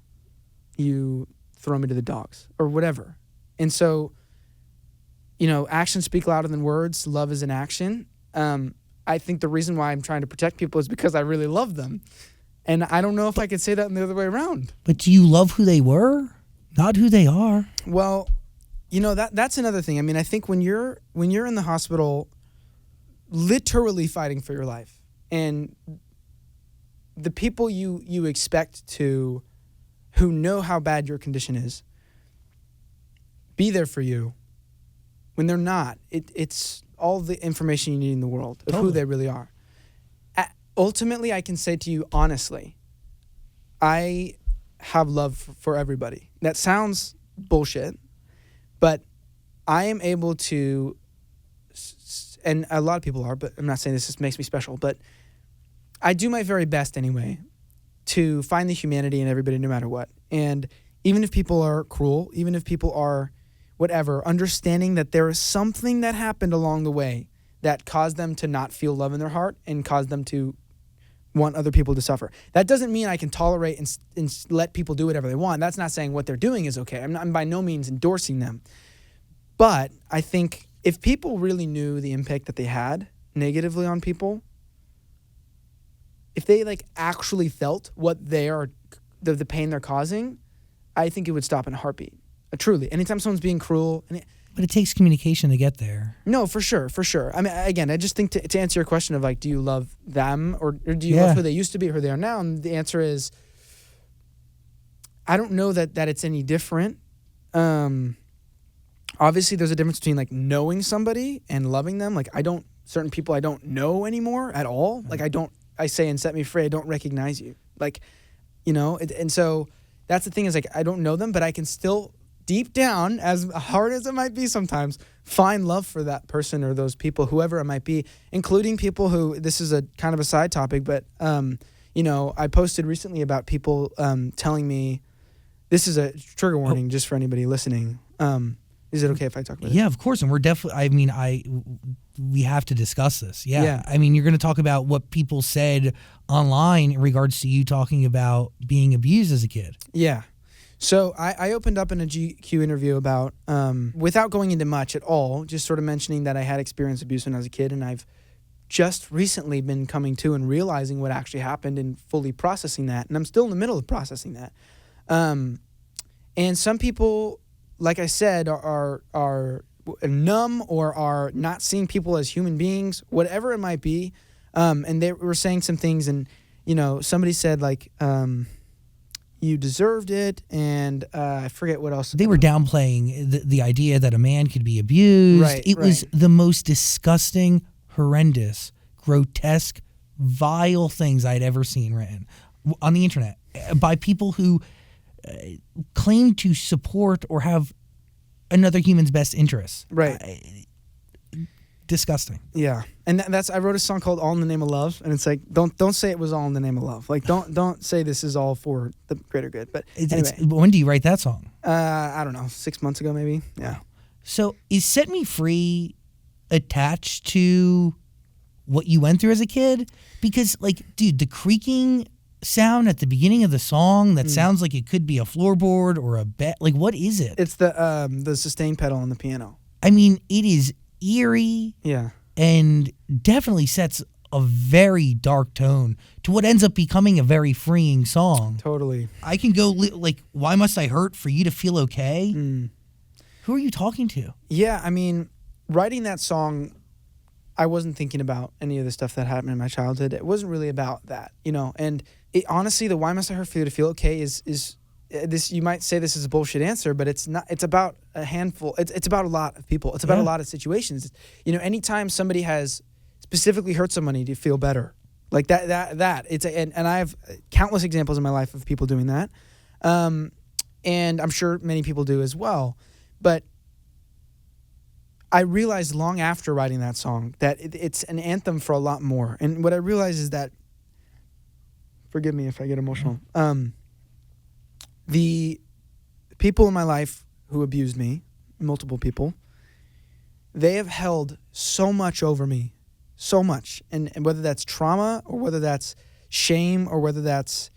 throw me to the dogs or whatever. And so, actions speak louder than words. Love is an action. I think the reason why I'm trying to protect people is because I really love them. And I don't know if I could say that in the other way around. But do you love who they were? Not who they are. Well, that's another thing. I mean, I think when you're in the hospital literally fighting for your life and the people you expect to, who know how bad your condition is, be there for you when they're not. It's all the information you need in the world of who they really are. Ultimately, I can say to you honestly, I have love for everybody. That sounds bullshit, but I am able to, and a lot of people are, but I'm not saying this just makes me special, but I do my very best anyway to find the humanity in everybody no matter what. And even if people are cruel, even if people are whatever, understanding that there is something that happened along the way that caused them to not feel love in their heart and caused them to want other people to suffer. That doesn't mean I can tolerate and let people do whatever they want. That's not saying what they're doing is okay. I'm by no means endorsing them. But I think if people really knew the impact that they had negatively on people, if they actually felt what they are, the pain they're causing, I think it would stop in a heartbeat. Truly. Anytime someone's being cruel. But it takes communication to get there. No, for sure. I mean, again, I just think to answer your question of do you love them or do you love who they used to be or who they are now? And the answer is, I don't know that it's any different. Obviously, there's a difference between knowing somebody and loving them. Certain people I don't know anymore at all. I say and set me free, I don't recognize you. And so that's the thing is I don't know them, but I can still deep down, as hard as it might be sometimes, find love for that person or those people, whoever it might be, including people who, this is a kind of a side topic, but, I posted recently about people telling me, this is a trigger warning just for anybody listening. Is it okay if I talk about it? Yeah, of course. And we're definitely, we have to discuss this. Yeah. Yeah. You're going to talk about what people said online in regards to you talking about being abused as a kid. Yeah. So I opened up in a GQ interview about, without going into much at all, just sort of mentioning that I had experienced abuse when I was a kid, and I've just recently been coming to and realizing what actually happened and fully processing that, and I'm still in the middle of processing that. And some people, like I said, are numb or are not seeing people as human beings, whatever it might be. And they were saying some things, and somebody said like, you deserved it, and I forget what else. They were downplaying the idea that a man could be abused. Right, it was the most disgusting, horrendous, grotesque, vile things I'd ever seen written on the internet by people who claim to support or have another human's best interests. Right. Disgusting. Yeah, and I wrote a song called "All in the Name of Love," and it's like don't say it was all in the name of love. Like don't say this is all for the greater good. But anyway, when do you write that song? I don't know, 6 months ago maybe. Yeah. So is "Set Me Free" attached to what you went through as a kid? Because like, dude, the creaking sound at the beginning of the song that sounds like it could be a floorboard or a bed. Like, what is it? It's the sustain pedal on the piano. I mean, it is eerie, and definitely sets a very dark tone to what ends up becoming a very freeing song. Totally. I can go like, why must I hurt for you to feel okay? Who are you talking to? Yeah, I mean, writing that song, I wasn't thinking about any of the stuff that happened in my childhood. It wasn't really about that, and honestly, the why must I hurt for you to feel okay is this. You might say this is a bullshit answer, but it's not. It's about a handful. It's about a lot of people. It's about a lot of situations. Anytime somebody has specifically hurt somebody to feel better, like that. And I have countless examples in my life of people doing that, and I'm sure many people do as well. But I realized long after writing that song that it's an anthem for a lot more. And what I realized is that, forgive me if I get emotional. The people in my life who abused me, multiple people, they have held so much over me, so much. And whether that's trauma or whether that's shame or whether that's,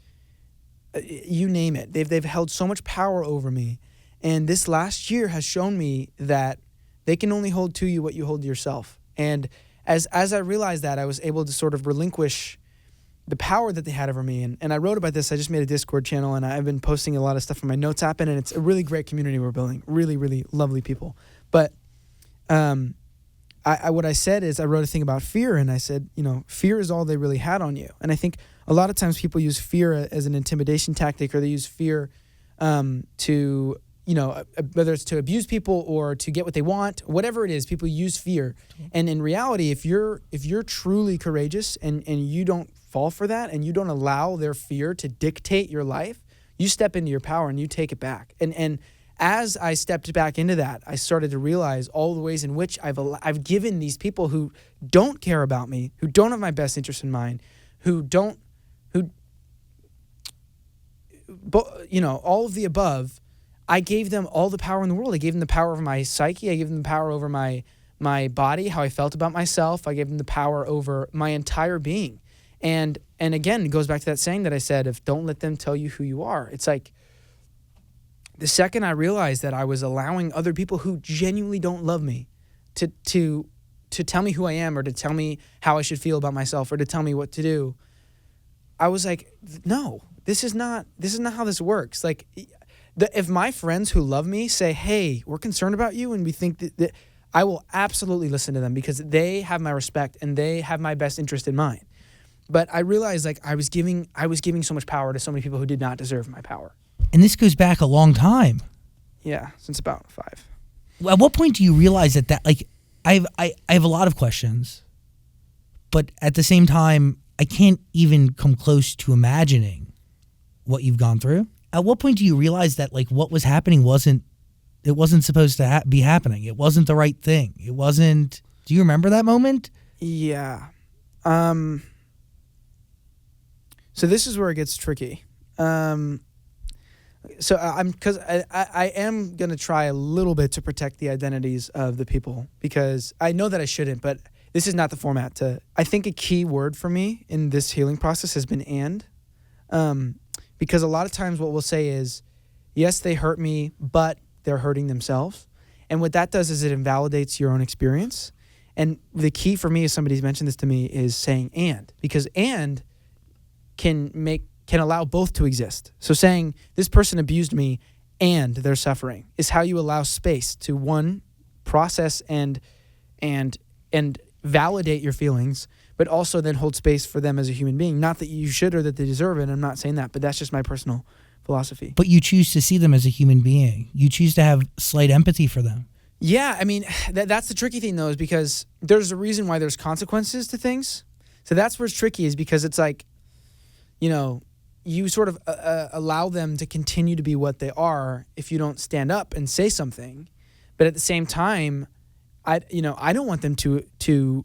you name it, they've held so much power over me. And this last year has shown me that they can only hold to you what you hold to yourself. And as I realized that, I was able to sort of relinquish the power that they had over me. And I wrote about this. I just made a Discord channel, and I've been posting a lot of stuff on my Notes app, and it's a really great community we're building. Really, really lovely people. But what I said is I wrote a thing about fear, and I said, fear is all they really had on you. And I think a lot of times people use fear as an intimidation tactic, or they use fear to, whether it's to abuse people or to get what they want, whatever it is, people use fear. And in reality, if you're truly courageous and you don't fall for that and you don't allow their fear to dictate your life, you step into your power and you take it back. And as I stepped back into that, I started to realize all the ways in which I've given these people who don't care about me, who don't have my best interest in mind, all of the above, I gave them all the power in the world. I gave them the power over my psyche. I gave them the power over my body, how I felt about myself. I gave them the power over my entire being. And again, it goes back to that saying that I said of don't let them tell you who you are. It's like the second I realized that I was allowing other people who genuinely don't love me to tell me who I am, or to tell me how I should feel about myself, or to tell me what to do, I was like, no, this is not how this works. Like, if my friends who love me say, hey, we're concerned about you, and we think that I will absolutely listen to them because they have my respect and they have my best interest in mind. But I realized like I was giving so much power to so many people who did not deserve my power. And this goes back a long time. Yeah, since about 5. At what point do you realize that like I have a lot of questions, but at the same time I can't even come close to imagining what you've gone through? At what point do you realize that like what was happening wasn't supposed to be happening? It wasn't the right thing. It wasn't. Do you remember that moment? Yeah. So this is where it gets tricky. So I am gonna try a little bit to protect the identities of the people, because I know that I shouldn't, but this is not the format to. I think a key word for me in this healing process has been "and," because a lot of times what we'll say is, yes, they hurt me, but they're hurting themselves, and what that does is it invalidates your own experience. And the key for me, as somebody's mentioned this to me, is saying "and," because "and" can allow both to exist. So saying this person abused me and they're suffering is how you allow space to, one, process and validate your feelings, but also then hold space for them as a human being. Not that you should or that they deserve it. I'm not saying that, but that's just my personal philosophy. But you choose to see them as a human being. You choose to have slight empathy for them. Yeah, I mean, that's the tricky thing, though, is because there's a reason why there's consequences to things. So that's where it's tricky, is because it's like, you sort of allow them to continue to be what they are if you don't stand up and say something. But at the same time, I don't want them to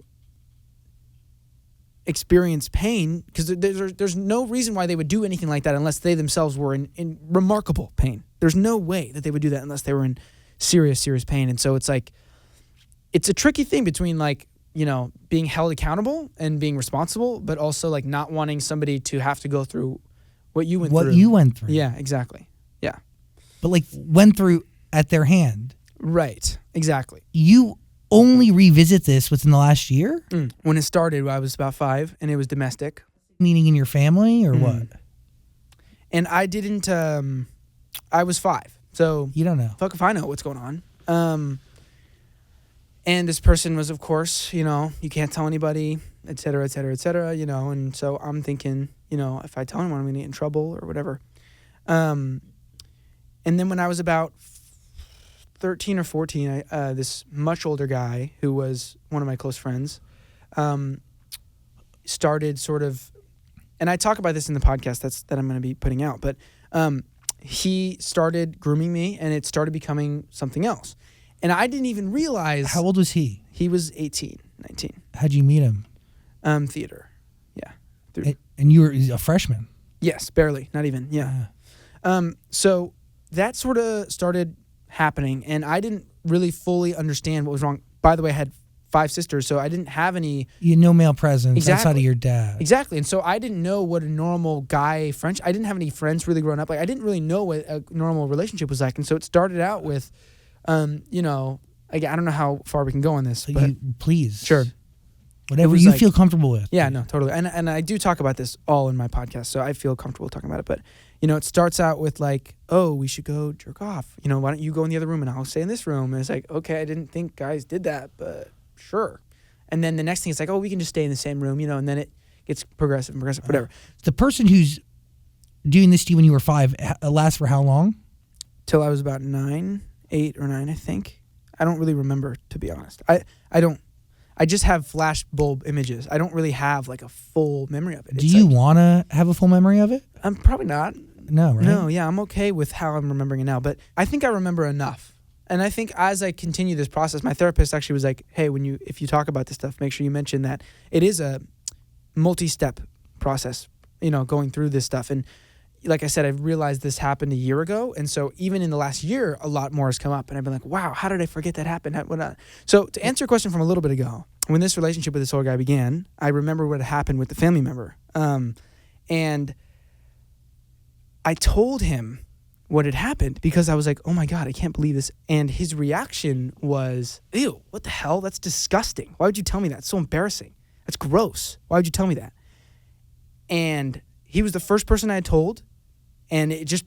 experience pain, because there's no reason why they would do anything like that unless they themselves were in remarkable pain. There's no way that they would do that unless they were in serious pain. And so it's like, it's a tricky thing between like, being held accountable and being responsible, but also like not wanting somebody to have to go through what you went through. What you went through. Yeah, exactly. Yeah. But like went through at their hand. Right. Exactly. You only revisit this within the last year? When it started, I was about 5 and it was domestic. Meaning in your family or what? And I didn't, I was 5. So you don't know. Fuck if I know what's going on. And this person was, of course, you can't tell anybody, et cetera, and so I'm thinking, if I tell anyone, I'm going to get in trouble or whatever. And then when I was about 13 or 14, this much older guy who was one of my close friends started sort of, and I talk about this in the podcast that I'm going to be putting out, but he started grooming me, and it started becoming something else. And I didn't even realize. How old was he? He was 18, 19. How'd you meet him? Theater. Yeah. And you were a freshman? Yes, barely. Not even. Yeah. So that sort of started happening, and I didn't really fully understand what was wrong. By the way, I had 5 sisters, so I didn't have any. You had no male presence Exactly. outside of your dad. Exactly. And so I didn't know what a normal guy friendship. I didn't have any friends really growing up. Like, I didn't really know what a normal relationship was like. And so it started out with, I don't know how far we can go on this. But please. Sure. Whatever you feel comfortable with. Yeah, no, totally. And I do talk about this all in my podcast, so I feel comfortable talking about it. But, it starts out with like, oh, we should go jerk off. Why don't you go in the other room and I'll stay in this room? And it's like, okay, I didn't think guys did that, but sure. And then the next thing is like, oh, we can just stay in the same room, and then it gets progressive, whatever. The person who's doing this to you when you were 5 lasts for how long? Till I was about 8 or 9, I think. I don't really remember, to be honest. I just have flash bulb images. I don't really have like a full memory of it. Do you want to have a full memory of it? I'm probably not. No, right? No, yeah, I'm okay with how I'm remembering it now, but I think I remember enough. And I think as I continue this process, my therapist actually was like, hey, if you talk about this stuff, make sure you mention that it is a multi-step process, going through this stuff. And like I said, I realized this happened a year ago. And so even in the last year, a lot more has come up. And I've been like, wow, how did I forget that happened? So to answer your question from a little bit ago, when this relationship with this old guy began, I remember what happened with the family member. And I told him what had happened because I was like, oh my God, I can't believe this. And his reaction was, ew, what the hell? That's disgusting. Why would you tell me that? It's so embarrassing. That's gross. Why would you tell me that? And he was the first person I had told. And it just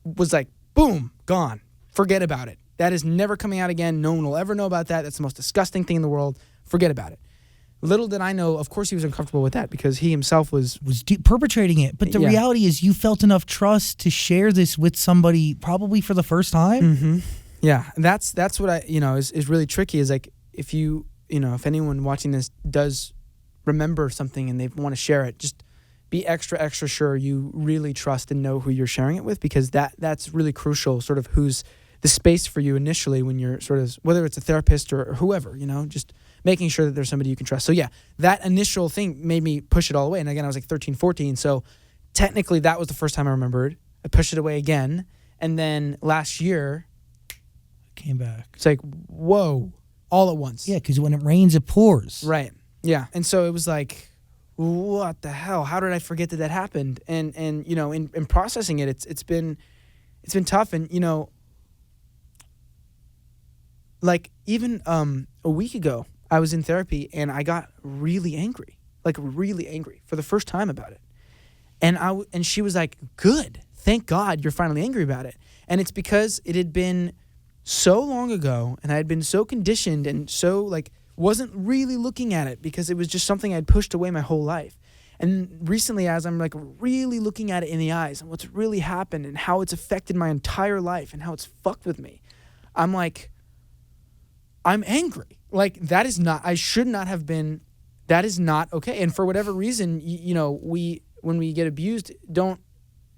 was like, boom, gone. Forget about it. That is never coming out again. No one will ever know about that. That's the most disgusting thing in the world. Forget about it. Little did I know, of course he was uncomfortable with that because he himself was perpetrating it. But the reality is you felt enough trust to share this with somebody probably for the first time. Mm-hmm. Yeah. And that's what I, is really tricky is like if if anyone watching this does remember something and they want to share it, just be extra sure you really trust and know who you're sharing it with because that's really crucial, sort of who's the space for you initially when you're sort of, whether it's a therapist or whoever, just making sure that there's somebody you can trust. So yeah, that initial thing made me push it all away. And again, I was like 13, 14. So technically that was the first time I remembered. I pushed it away again. And then last year, came back. It's like, whoa, all at once. Yeah, because when it rains, it pours. Right. Yeah. And so it was like, what the hell? How did I forget that happened? And in processing it, it's been tough. And, like even a week ago, I was in therapy and I got really angry for the first time about it. And she was like, good, thank God you're finally angry about it. And it's because it had been so long ago, and I had been so conditioned and so like wasn't really looking at it because it was just something I'd pushed away my whole life. And recently, as I'm like really looking at it in the eyes and what's really happened and how it's affected my entire life and how it's fucked with me, I'm like, I'm angry. Like, that is not, I should not have been, that is not okay. And for whatever reason, when we get abused, don't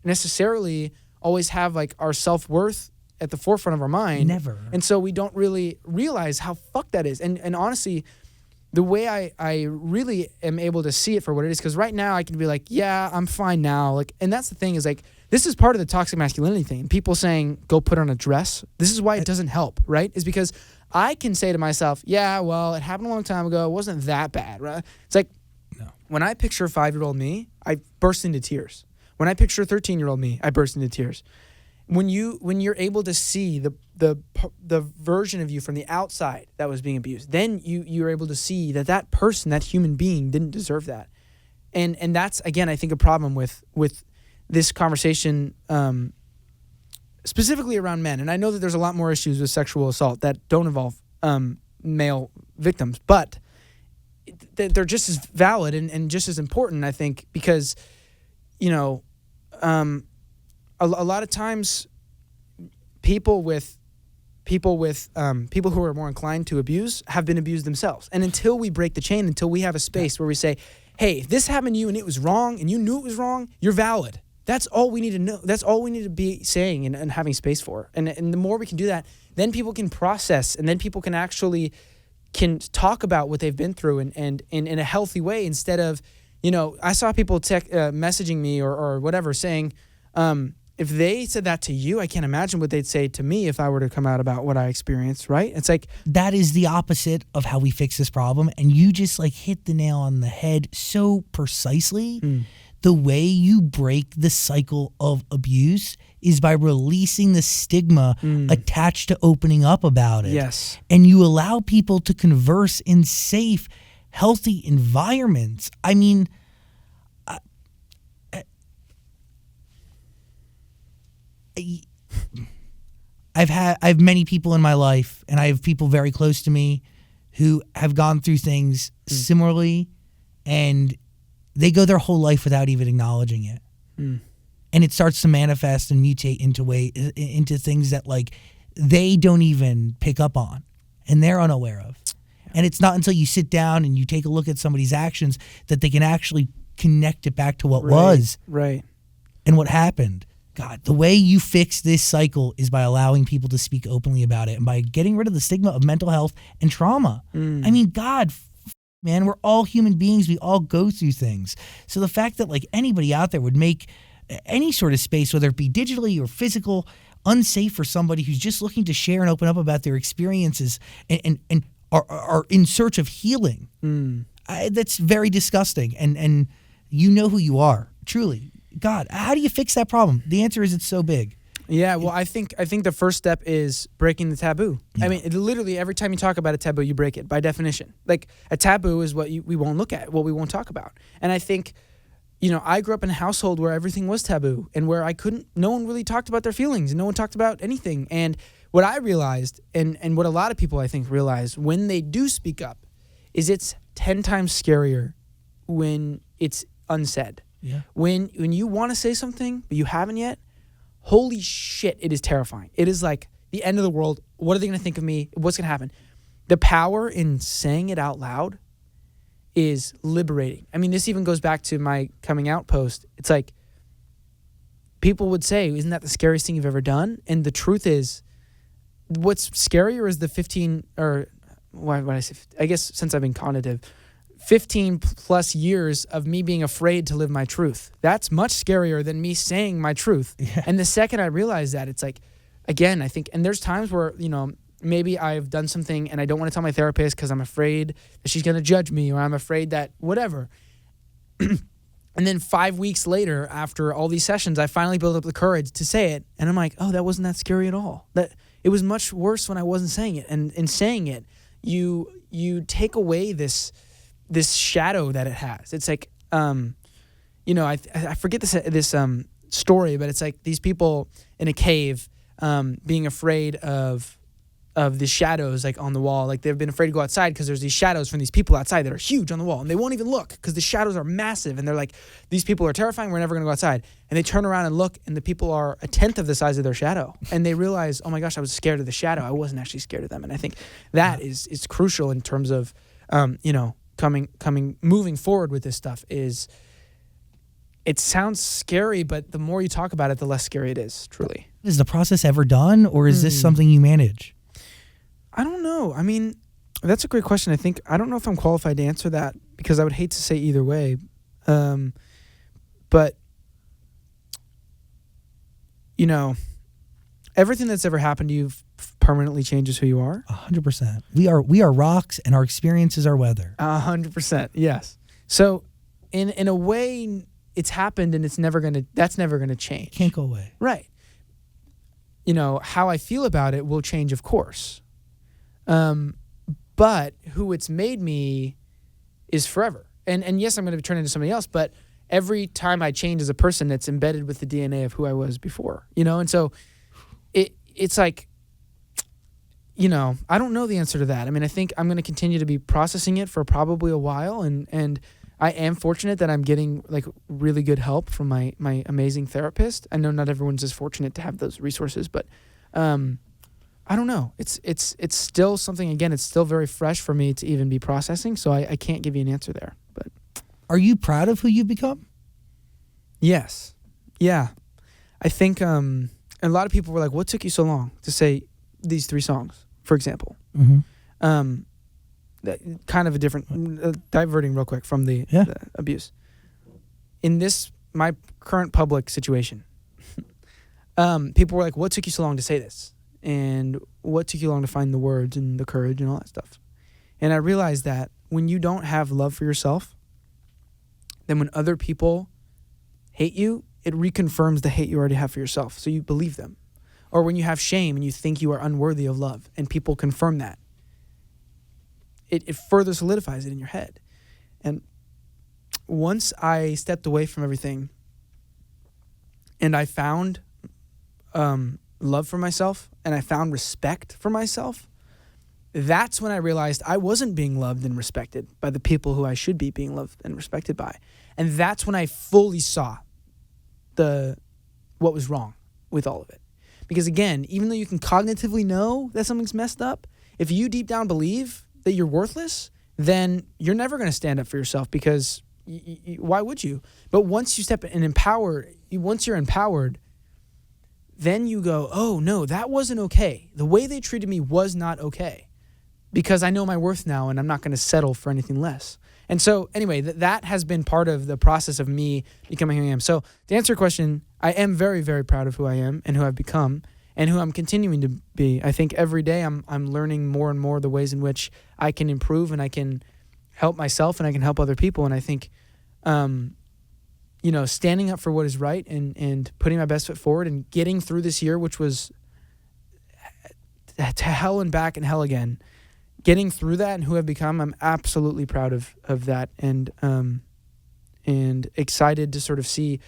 necessarily always have like our self-worth at the forefront of our mind. Never. And so we don't really realize how fucked that is. And honestly, the way I really am able to see it for what it is, because right now I can be like, yeah, I'm fine now. Like, and that's the thing is like, this is part of the toxic masculinity thing. People saying, go put on a dress. This is why it doesn't help, right? Is because I can say to myself, yeah, well, it happened a long time ago. It wasn't that bad, right? It's like, no. When I picture 5-year-old me, I burst into tears. When I picture 13-year-old me, I burst into tears. When you're able to see the version of you from the outside that was being abused, then you're able to see that person, that human being, didn't deserve that, and that's again I think a problem with this conversation, specifically around men. And I know that there's a lot more issues with sexual assault that don't involve male victims, but they're just as valid and just as important, I think, because a lot of times people who are more inclined to abuse have been abused themselves. And until we break the chain, until we have a space where we say, hey, if this happened to you and it was wrong and you knew it was wrong, you're valid. That's all we need to know. That's all we need to be saying and having space for. And the more we can do that, then people can process, and then people can actually talk about what they've been through and in a healthy way, instead of, I saw people messaging me or whatever saying, if they said that to you, I can't imagine what they'd say to me if I were to come out about what I experienced, right? It's like, that is the opposite of how we fix this problem. And you just like hit the nail on the head so precisely. The way you break the cycle of abuse is by releasing the stigma attached to opening up about it. Yes. And you allow people to converse in safe, healthy environments. I mean, I have many people in my life, and I have people very close to me who have gone through things similarly, and they go their whole life without even acknowledging it. And it starts to manifest and mutate into things that like they don't even pick up on and they're unaware of. And it's not until you sit down and you take a look at somebody's actions that they can actually connect it back to what was and what happened. God, the way you fix this cycle is by allowing people to speak openly about it and by getting rid of the stigma of mental health and trauma. I mean, God, man, we're all human beings. We all go through things. So the fact that like anybody out there would make any sort of space, whether it be digitally or physical, unsafe for somebody who's just looking to share and open up about their experiences and are in search of healing, that's very disgusting. And you know who you are, truly. God, how do you fix that problem? The answer is it's so big. Yeah, well, I think the first step is breaking the taboo. Yeah. I mean, literally every time you talk about a taboo, you break it by definition. Like a taboo is what we won't look at, what we won't talk about. And I think, I grew up in a household where everything was taboo and where no one really talked about their feelings and no one talked about anything. And what I realized, and what a lot of people I think realize when they do speak up, is it's 10 times scarier when it's unsaid. Yeah. When you want to say something but you haven't yet, holy shit, it is terrifying. It is like the end of the world. What are they going to think of me? What's going to happen? The power in saying it out loud is liberating. I mean, this even goes back to my coming out post. It's like people would say, isn't that the scariest thing you've ever done? And the truth is, what's scarier is the 15, or why I say, I guess since I've been cognitive, 15 plus years of me being afraid to live my truth. That's much scarier than me saying my truth. Yeah. And the second I realized that, it's like, again, I think, and there's times where, maybe I've done something and I don't want to tell my therapist because I'm afraid that she's going to judge me, or I'm afraid that whatever. And then 5 weeks later, after all these sessions, I finally built up the courage to say it. And I'm like, oh, that wasn't that scary at all. That it was much worse when I wasn't saying it. And in saying it, you take away this shadow that it has. It's like, I forget this story, but it's like these people in a cave being afraid of the shadows like on the wall. Like they've been afraid to go outside because there's these shadows from these people outside that are huge on the wall, and they won't even look because the shadows are massive. And they're like, these people are terrifying. We're never going to go outside. And they turn around and look, and the people are a tenth of the size of their shadow. And they realize, oh my gosh, I was scared of the shadow. I wasn't actually scared of them. And I think that is crucial in terms of, moving forward with this stuff. Is it sounds scary, but the more you talk about it, the less scary it is. Truly. Is the process ever done, or is this something you manage? I don't know. I mean, that's a great question. I don't know if I'm qualified to answer that because I would hate to say either way. But, everything that's ever happened to you permanently changes who you are. 100%. We are rocks, and our experiences are weather. 100%. Yes. So in a way, it's happened, and that's never gonna change. Can't go away. Right. How I feel about it will change, of course. But who it's made me is forever. And yes, I'm going to turn into somebody else, but every time I change as a person, it's embedded with the DNA of who I was before, and so it's like, I don't know the answer to that. I mean, I think I'm going to continue to be processing it for probably a while. And I am fortunate that I'm getting like really good help from my amazing therapist. I know not everyone's as fortunate to have those resources, but, I don't know. It's still something, again, it's still very fresh for me to even be processing. So I can't give you an answer there, but. Are you proud of who you've become? Yes. Yeah. I think, a lot of people were like, what took you so long to say these 3 songs, for example? Mm-hmm. Kind of a different, diverting real quick from the abuse. In my current public situation, people were like, what took you so long to say this? And what took you long to find the words and the courage and all that stuff? And I realized that when you don't have love for yourself, then when other people hate you, it reconfirms the hate you already have for yourself. So you believe them. Or when you have shame and you think you are unworthy of love and people confirm that, it further solidifies it in your head. And once I stepped away from everything and I found love for myself and I found respect for myself, that's when I realized I wasn't being loved and respected by the people who I should be being loved and respected by. And that's when I fully saw what was wrong with all of it. Because again, even though you can cognitively know that something's messed up, if you deep down believe that you're worthless, then you're never going to stand up for yourself because why would you? But once you step and once you're empowered, then you go, oh no, that wasn't okay. The way they treated me was not okay because I know my worth now and I'm not going to settle for anything less. And so anyway, that has been part of the process of me becoming who I am. So to answer your question, I am very, very proud of who I am and who I've become and who I'm continuing to be. I think every day I'm learning more and more the ways in which I can improve and I can help myself and I can help other people. And I think, standing up for what is right and putting my best foot forward and getting through this year, which was to hell and back and hell again, getting through that and who I've become, I'm absolutely proud of that and excited to sort of see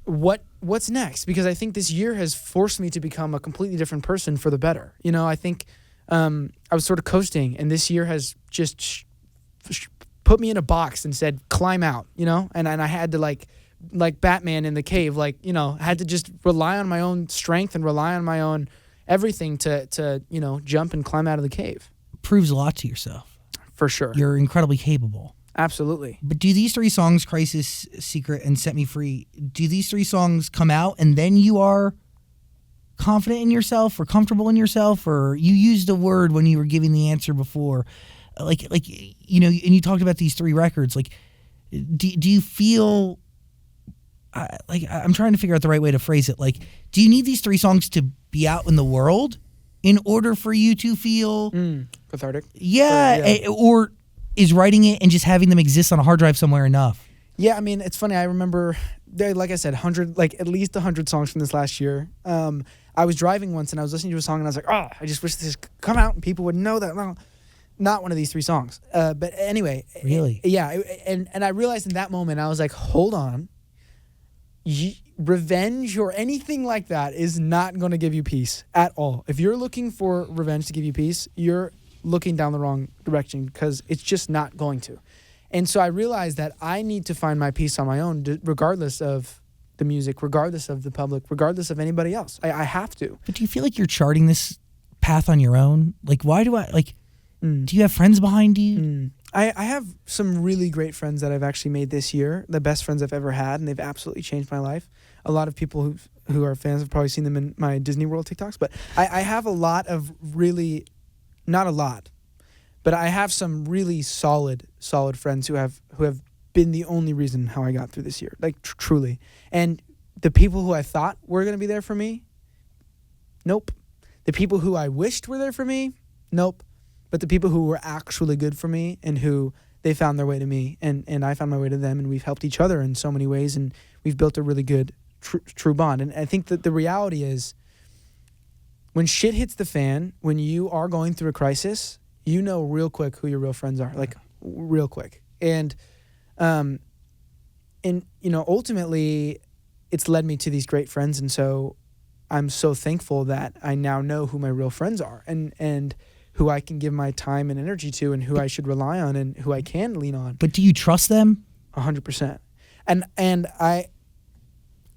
what's next, because I think this year has forced me to become a completely different person for the better. I think I was sort of coasting, and this year has just put me in a box and said, climb out, and I had to like Batman in the cave, I had to just rely on my own strength and rely on my own everything to jump and climb out of the cave. Proves a lot to yourself. For sure. You're incredibly capable. Absolutely. But do these 3 songs, Crisis, Secret, and Set Me Free, do these 3 songs come out and then you are confident in yourself or comfortable in yourself? Or you used a word when you were giving the answer before, and you talked about these 3 records. Do you feel, I'm trying to figure out the right way to phrase it. Do you need these 3 songs to be out in the world in order for you to feel cathartic? Yeah. Or is writing it and just having them exist on a hard drive somewhere enough? Yeah, I mean, it's funny. I remember, like I said, at least 100 songs from this last year. I was driving once and I was listening to a song and I was like, I just wish this could come out and people would know that. Well, not one of these 3 songs. But anyway. Really? Yeah. And I realized in that moment, I was like, hold on. revenge or anything like that is not going to give you peace at all. If you're looking for revenge to give you peace, you're looking down the wrong direction, because it's just not going to. And so I realized that I need to find my peace on my own, regardless of the music, regardless of the public, regardless of anybody else. I have to. But do you feel like you're charting this path on your own? Like, why do I, like, do you have friends behind you? I have some really great friends that I've actually made this year, the best friends I've ever had, and they've absolutely changed my life. A lot of people who are fans have probably seen them in my Disney World TikToks, but I have a lot of really, not a lot, but I have some really solid friends who have been the only reason how I got through this year, like truly. And the people who I thought were going to be there for me, nope. The people who I wished were there for me, nope. But the people who were actually good for me and who they found their way to me and I found my way to them, and we've helped each other in so many ways, and we've built a really good, true bond. And I think that the reality is, when shit hits the fan, when you are going through a crisis, you know real quick who your real friends are, like real quick. And ultimately, it's led me to these great friends, and so I'm so thankful that I now know who my real friends are, and who I can give my time and energy to, and who I should rely on, and who I can lean on. But do you trust them? 100%. And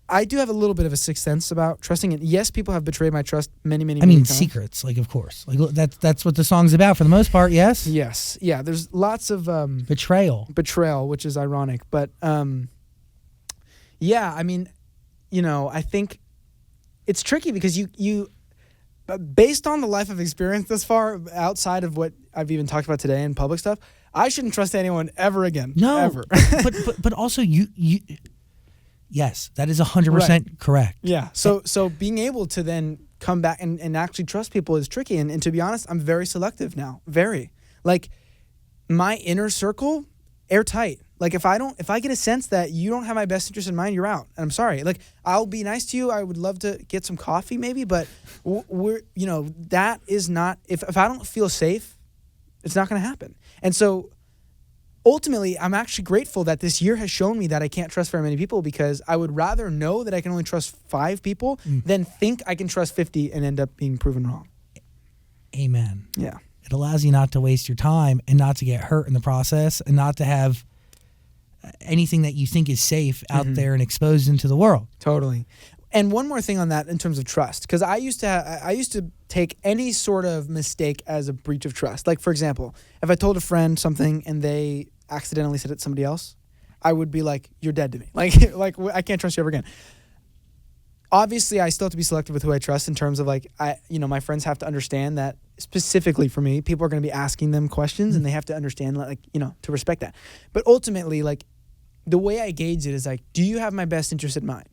I do have a little bit of a sixth sense about trusting it. Yes, people have betrayed my trust many times. Secrets, like, of course. Like, that's what the song's about for the most part, yes? Yes. Yeah, there's lots of betrayal, which is ironic, but yeah, I mean, I think it's tricky because you based on the life I've experienced thus far, outside of what I've even talked about today in public stuff, I shouldn't trust anyone ever again. No, ever. but also you yes, that is 100% correct. Yeah. So being able to then come back and actually trust people is tricky. And to be honest, I'm very selective now. Very. Like, my inner circle, airtight. Like, if I get a sense that you don't have my best interest in mind, you're out. And I'm sorry. Like, I'll be nice to you. I would love to get some coffee maybe, but that is not, if I don't feel safe, it's not going to happen. And so ultimately, I'm actually grateful that this year has shown me that I can't trust very many people, because I would rather know that I can only trust 5 people than think I can trust 50 and end up being proven wrong. Amen. Yeah. It allows you not to waste your time and not to get hurt in the process, and not to have anything that you think is safe out there and exposed into the world. Totally. And one more thing on that in terms of trust, because I used to take any sort of mistake as a breach of trust. Like, for example, if I told a friend something and they accidentally said it to somebody else, I would be like, you're dead to me. Like I can't trust you ever again. Obviously, I still have to be selective with who I trust, in terms of, like, my friends have to understand that specifically for me, people are going to be asking them questions, and they have to understand, like, to respect that. But ultimately, like, the way I gauge it is, like, do you have my best interest in mind?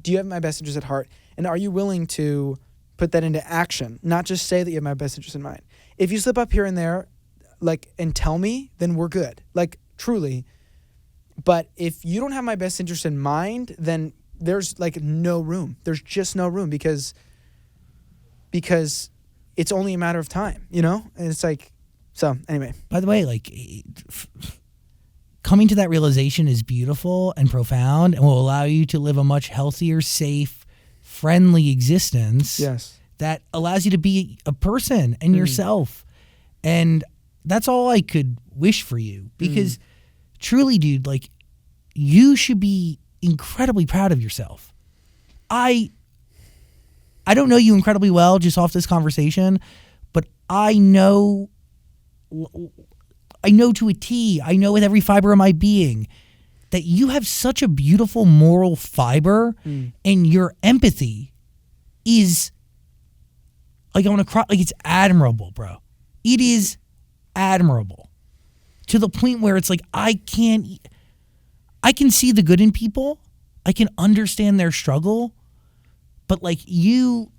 Do you have my best interest at heart? And are you willing to put that into action? Not just say that you have my best interest in mind. If you slip up here and there, like, and tell me, then we're good. Like, truly. But if you don't have my best interest in mind, then there's, like, no room. There's just no room, because it's only a matter of time, And it's like, so anyway. By the way, like, coming to that realization is beautiful and profound, and will allow you to live a much healthier, safe, friendly existence. Yes. That allows you to be a person and yourself. And that's all I could wish for you, because truly, dude, like, you should be incredibly proud of yourself. I don't know you incredibly well just off this conversation, but I know to a T, I know with every fiber of my being that you have such a beautiful moral fiber, and your empathy is, like, I want to cry, like, it's admirable, bro. It is admirable to the point where it's like, I can see the good in people. I can understand their struggle, but, like, you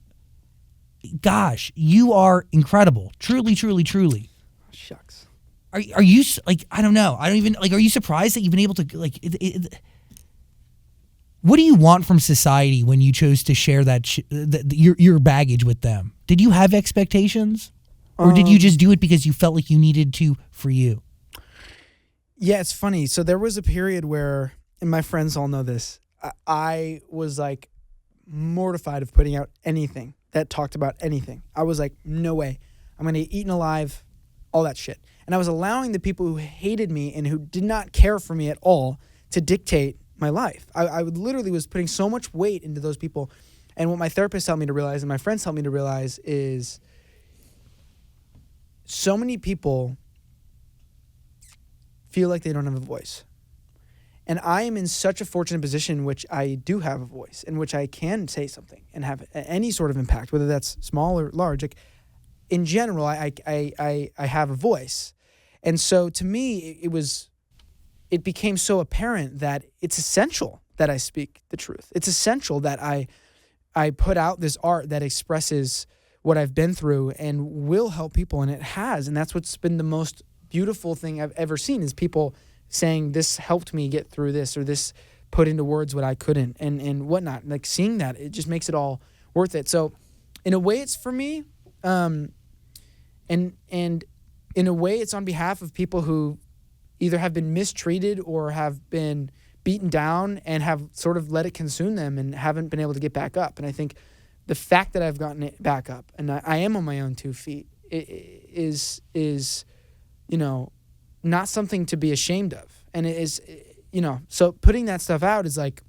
are incredible. Truly, truly, truly. Shucks. Are you, like, I don't know. I don't even, like, are you surprised that you've been able to, like, what do you want from society when you chose to share that your baggage with them? Did you have expectations? Or did you just do it because you felt like you needed to for you? Yeah, it's funny. So there was a period where, and my friends all know this, I was like mortified of putting out anything that talked about anything. I was like, no way. I'm going to get eaten alive, all that shit. And I was allowing the people who hated me and who did not care for me at all to dictate my life. I literally was putting so much weight into those people. And what my therapist helped me to realize and my friends helped me to realize is so many people feel like they don't have a voice. And I am in such a fortunate position in which I do have a voice, in which I can say something and have any sort of impact, whether that's small or large. Like, in general, I have a voice. And so to me, it became so apparent that it's essential that I speak the truth. It's essential that I put out this art that expresses what I've been through and will help people, and it has. And that's what's been the most beautiful thing I've ever seen is people saying this helped me get through this, or this put into words what I couldn't, and whatnot. Like, seeing that, it just makes it all worth it. So in a way it's for me, and in a way it's on behalf of people who either have been mistreated or have been beaten down and have sort of let it consume them and haven't been able to get back up. And I think the fact that I've gotten it back up and I am on my own 2 feet is not something to be ashamed of. And it is, so putting that stuff out is like,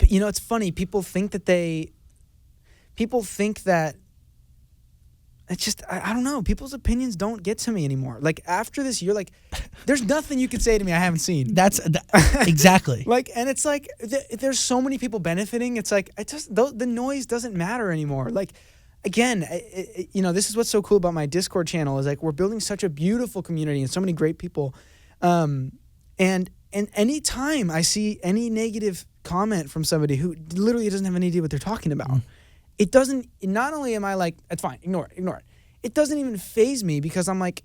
it's funny. People think that it's just, I don't know. People's opinions don't get to me anymore. Like, after this year, like, there's nothing you could say to me I haven't seen. Exactly. Like, and it's like, there's so many people benefiting. It's like, the noise doesn't matter anymore. Like, again, this is what's so cool about my Discord channel is like, we're building such a beautiful community and so many great people. And any time I see any negative comment from somebody who literally doesn't have any idea what they're talking about, it doesn't, not only am I like, it's fine, ignore it. It doesn't even faze me because I'm like,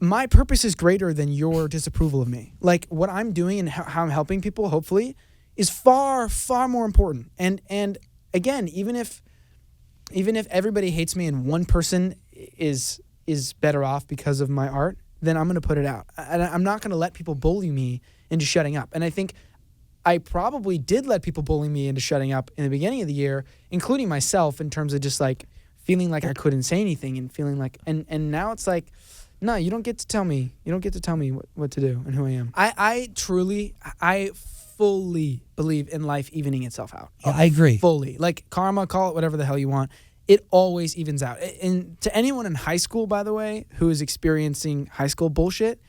my purpose is greater than your disapproval of me. Like, what I'm doing and how I'm helping people, hopefully, is far, far more important. And again, even if everybody hates me and one person is better off because of my art, then I'm going to put it out. And I'm not going to let people bully me into shutting up. And I think I probably did let people bully me into shutting up in the beginning of the year, including myself, in terms of just like feeling like I couldn't say anything and feeling like, and now it's like, no, you don't get to tell me. You don't get to tell me what to do and who I am. I fully believe in life evening itself out. I agree. Fully. Like, karma, call it whatever the hell you want. It always evens out. And to anyone in high school, by the way, who is experiencing high school bullshit,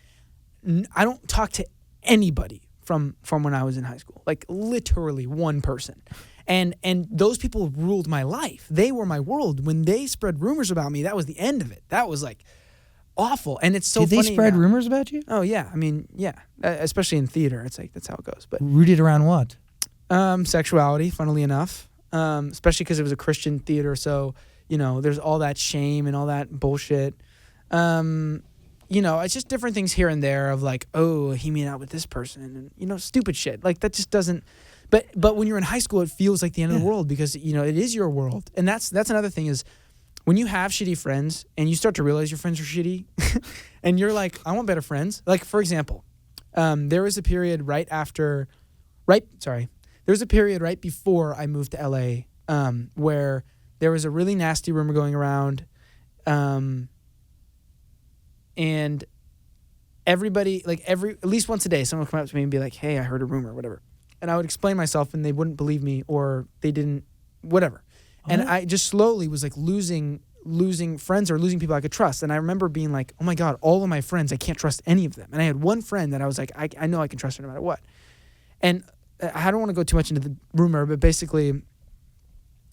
I don't talk to anybody from when I was in high school. Like, literally one person. And those people ruled my life. They were my world. When they spread rumors about me, that was the end of it. That was like awful. And it's so funny. Did they spread rumors about you? Oh, yeah. I mean, yeah. Especially in theater. It's like, that's how it goes. But rooted around what? Sexuality, funnily enough. Especially because it was a Christian theater. So, there's all that shame and all that bullshit. It's just different things here and there of like, oh, he made out with this person and, stupid shit. Like, that just doesn't, but when you're in high school, it feels like the end of the world because, it is your world. And that's another thing is when you have shitty friends and you start to realize your friends are shitty and you're like, I want better friends. Like, for example, there was a period right before I moved to LA, where there was a really nasty rumor going around, and everybody, like at least once a day, someone would come up to me and be like, hey, I heard a rumor, whatever. And I would explain myself and they wouldn't believe me or they didn't, whatever. Oh. And I just slowly was like losing friends or losing people I could trust. And I remember being like, oh my God, all of my friends, I can't trust any of them. And I had one friend that I was like, I know I can trust her no matter what. And I don't want to go too much into the rumor, but basically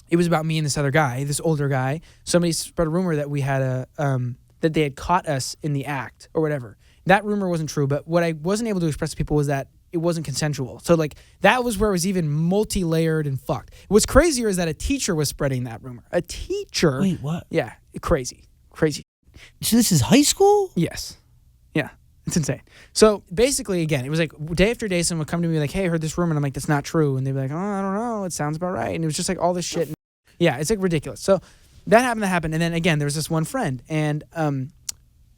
it was about me and this other guy, this older guy. Somebody spread a rumor that we had that they had caught us in the act or whatever. That rumor wasn't true, but what I wasn't able to express to people was that it wasn't consensual. So like that was where it was even multi-layered and fucked. What's crazier is that a teacher was spreading that rumor. A teacher. Wait, what? Yeah, crazy. So this is high school? Yes. Yeah, it's insane. So basically, again, it was like day after day someone would come to me like, hey, I heard this rumor. And I'm like, that's not true. And they'd be like, oh, I don't know. It sounds about right. And it was just like all this shit. Yeah, it's like ridiculous. So that happened. And then again, there was this one friend. And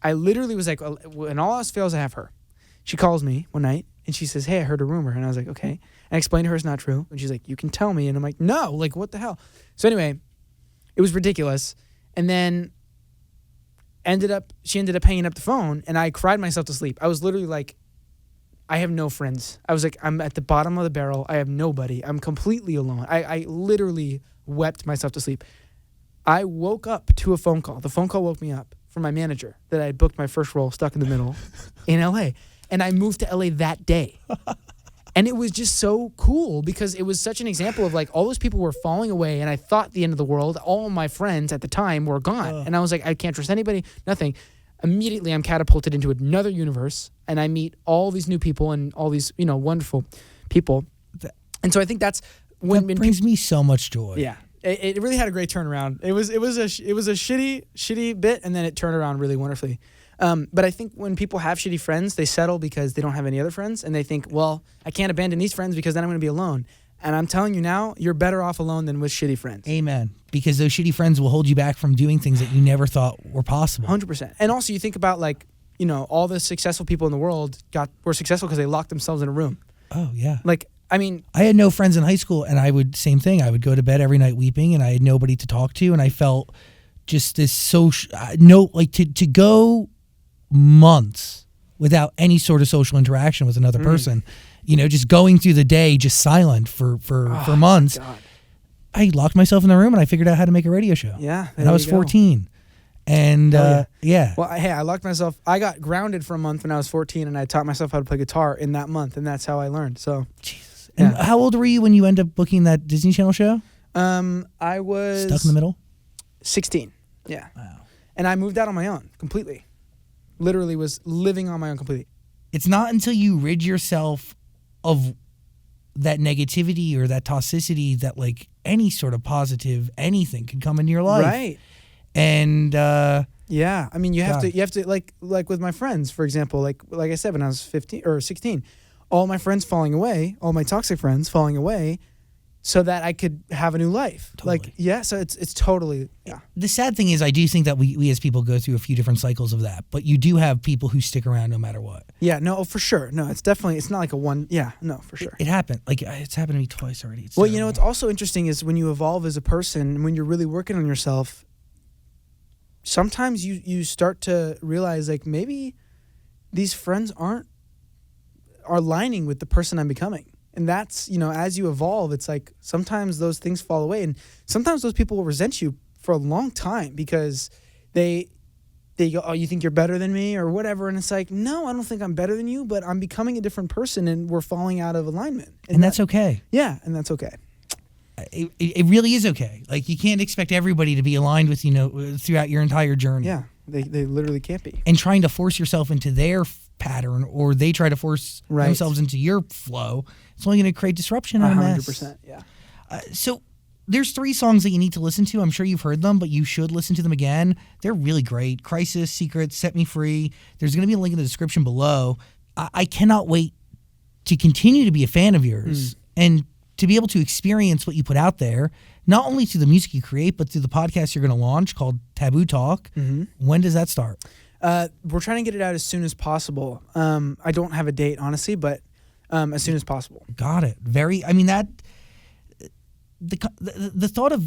I literally was like, when all else fails, I have her. she calls me one night and she says, hey, I heard a rumor. And I was like, okay. And I explained to her it's not true. And she's like, you can tell me. And I'm like, no, like, what the hell? So anyway, it was ridiculous. And then she ended up hanging up the phone, and I cried myself to sleep. I was literally like, I have no friends. I was like, I'm at the bottom of the barrel. I have nobody. I'm completely alone. I literally wept myself to sleep. I woke up to a phone call. The phone call woke me up from my manager that I had booked my first role, Stuck in the Middle, in LA. And I moved to LA that day. And it was just so cool because it was such an example of like all those people were falling away, and I thought the end of the world. All my friends at the time were gone. And I was like, I can't trust anybody, nothing. Immediately I'm catapulted into another universe, and I meet all these new people and all these, wonderful people. And so I think that's when brings me so much joy. Yeah. It really had a great turnaround. It was a shitty bit, and then it turned around really wonderfully. But I think when people have shitty friends, they settle because they don't have any other friends, and they think, well, I can't abandon these friends because then I'm going to be alone. And I'm telling you now, you're better off alone than with shitty friends. Amen. Because those shitty friends will hold you back from doing things that you never thought were possible. 100%. And also, you think about like, all the successful people in the world were successful because they locked themselves in a room. Oh yeah. Like, I mean, I had no friends in high school, and I would same thing. I would go to bed every night weeping, and I had nobody to talk to, and I felt just this to go months without any sort of social interaction with another person, just going through the day just silent for months. God. I locked myself in the room and I figured out how to make a radio show. Yeah. And I was 14. And yeah. Well, hey, I locked myself. I got grounded for a month when I was 14, and I taught myself how to play guitar in that month, and that's how I learned. So, Jesus. And how old were you when you ended up booking that Disney Channel show? I was Stuck in the Middle. 16. Yeah. Wow. And I moved out on my own completely. Literally was living on my own completely. It's not until you rid yourself of that negativity or that toxicity that like any sort of positive anything can come into your life. Right. And yeah, I mean, you have to like with my friends, for example, like I said, when I was 15 or 16, all my friends falling away, all my toxic friends falling away, so that I could have a new life. Totally. Like, yeah, so it's totally, yeah. The sad thing is I do think that we as people go through a few different cycles of that, but you do have people who stick around no matter what. Yeah, no, for sure. No, it's not like a one, yeah, no, for sure. It happened. Like, it's happened to me twice already. Well, what's also interesting is when you evolve as a person, when you're really working on yourself, sometimes you start to realize, like, maybe these friends are aligning with the person I'm becoming. And that's, as you evolve, it's like sometimes those things fall away. And sometimes those people will resent you for a long time because they go, oh, you think you're better than me or whatever. And it's like, no, I don't think I'm better than you, but I'm becoming a different person and we're falling out of alignment. And that's okay. Yeah, and that's okay. It really is okay. Like, you can't expect everybody to be aligned with, throughout your entire journey. Yeah, they literally can't be. And trying to force yourself into their pattern, or they try to force themselves into your flow, it's only going to create disruption and a mess. 100%, yeah. So there's 3 songs that you need to listen to. I'm sure you've heard them, but you should listen to them again. They're really great. Crisis, Secret, Set Me Free. There's going to be a link in the description below. I cannot wait to continue to be a fan of yours and to be able to experience what you put out there, not only through the music you create, but through the podcast you're going to launch called Taboo Talk. Mm-hmm. When does that start? We're trying to get it out as soon as possible. I don't have a date, honestly, but as soon as possible. Got it. The thought of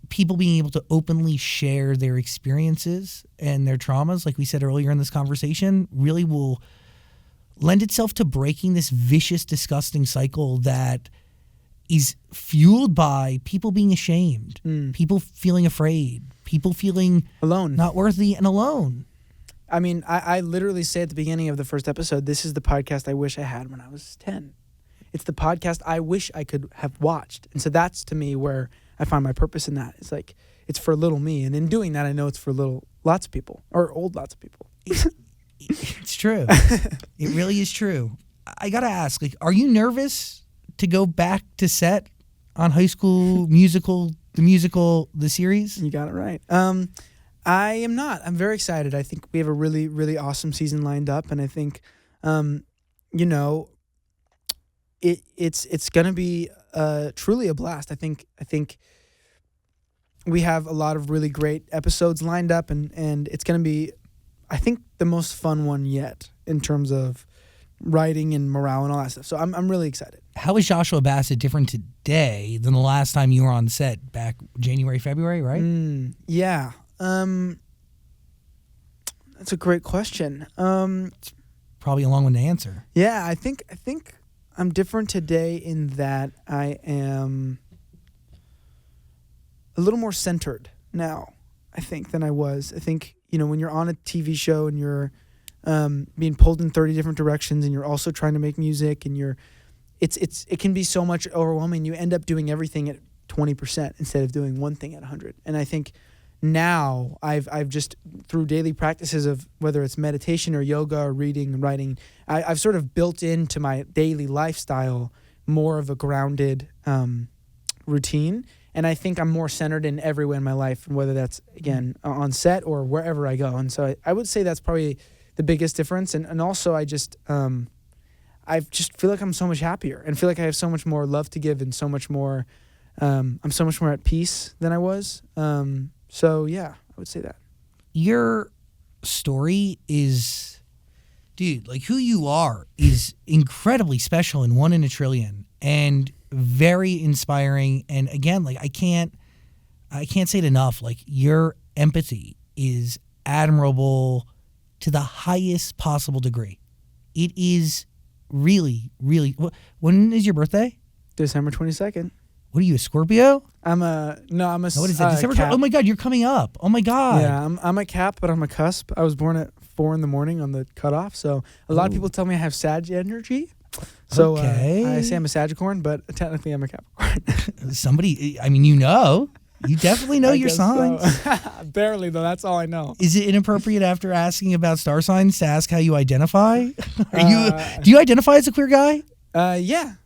people being able to openly share their experiences and their traumas, like we said earlier in this conversation, really will lend itself to breaking this vicious, disgusting cycle that is fueled by people being ashamed, people feeling afraid, people feeling alone, not worthy and alone. I mean, I literally say at the beginning of the first episode, this is the podcast I wish I had when I was 10. It's the podcast I wish I could have watched. And so that's, to me, where I find my purpose in that. It's like, it's for little me. And in doing that, I know it's for lots of people, or lots of people. It's true. It really is true. I got to ask, like, are you nervous to go back to set on High School Musical, the series? You got it right. I am not. I'm very excited. I think we have a really, really awesome season lined up, and I think, it's gonna be truly a blast. I think we have a lot of really great episodes lined up, and it's gonna be, I think, the most fun one yet in terms of writing and morale and all that stuff. So I'm really excited. How is Joshua Bassett different today than the last time you were on set back January, February, right? Yeah. That's a great question. Probably a long one to answer. Yeah, I think I'm different today in that I am a little more centered now, I think, than I was. I think, when you're on a TV show and you're being pulled in 30 different directions and you're also trying to make music and it can be so much overwhelming. You end up doing everything at 20% instead of doing one thing at 100. And I think now I've just, through daily practices of whether it's meditation or yoga or reading and writing, I've sort of built into my daily lifestyle more of a grounded routine. And I think I'm more centered in every way in my life, whether that's, again, on set or wherever I go. And so I would say that's probably the biggest difference. And also I just feel like I'm so much happier and feel like I have so much more love to give and so much more, I'm so much more at peace than I was. So yeah, I would say that. Your story is, dude, like who you are is incredibly special and one in a trillion and very inspiring. And again, like I can't say it enough. Like your empathy is admirable to the highest possible degree. It is really, really. When is your birthday? December 22nd. What are you, a Scorpio? I'm a what is that? December Cap. Oh my God, you're coming up. Oh my God. Yeah, I'm a Cap, but I'm a cusp. I was born at 4 a.m. on the cutoff. So a lot of people tell me I have Sag energy. So okay. I say I'm a Sagicorn, but technically I'm a Capricorn. Somebody, you definitely know your signs. So. Barely though. That's all I know. Is it inappropriate after asking about star signs to ask how you identify? Do you identify as a queer guy? Yeah.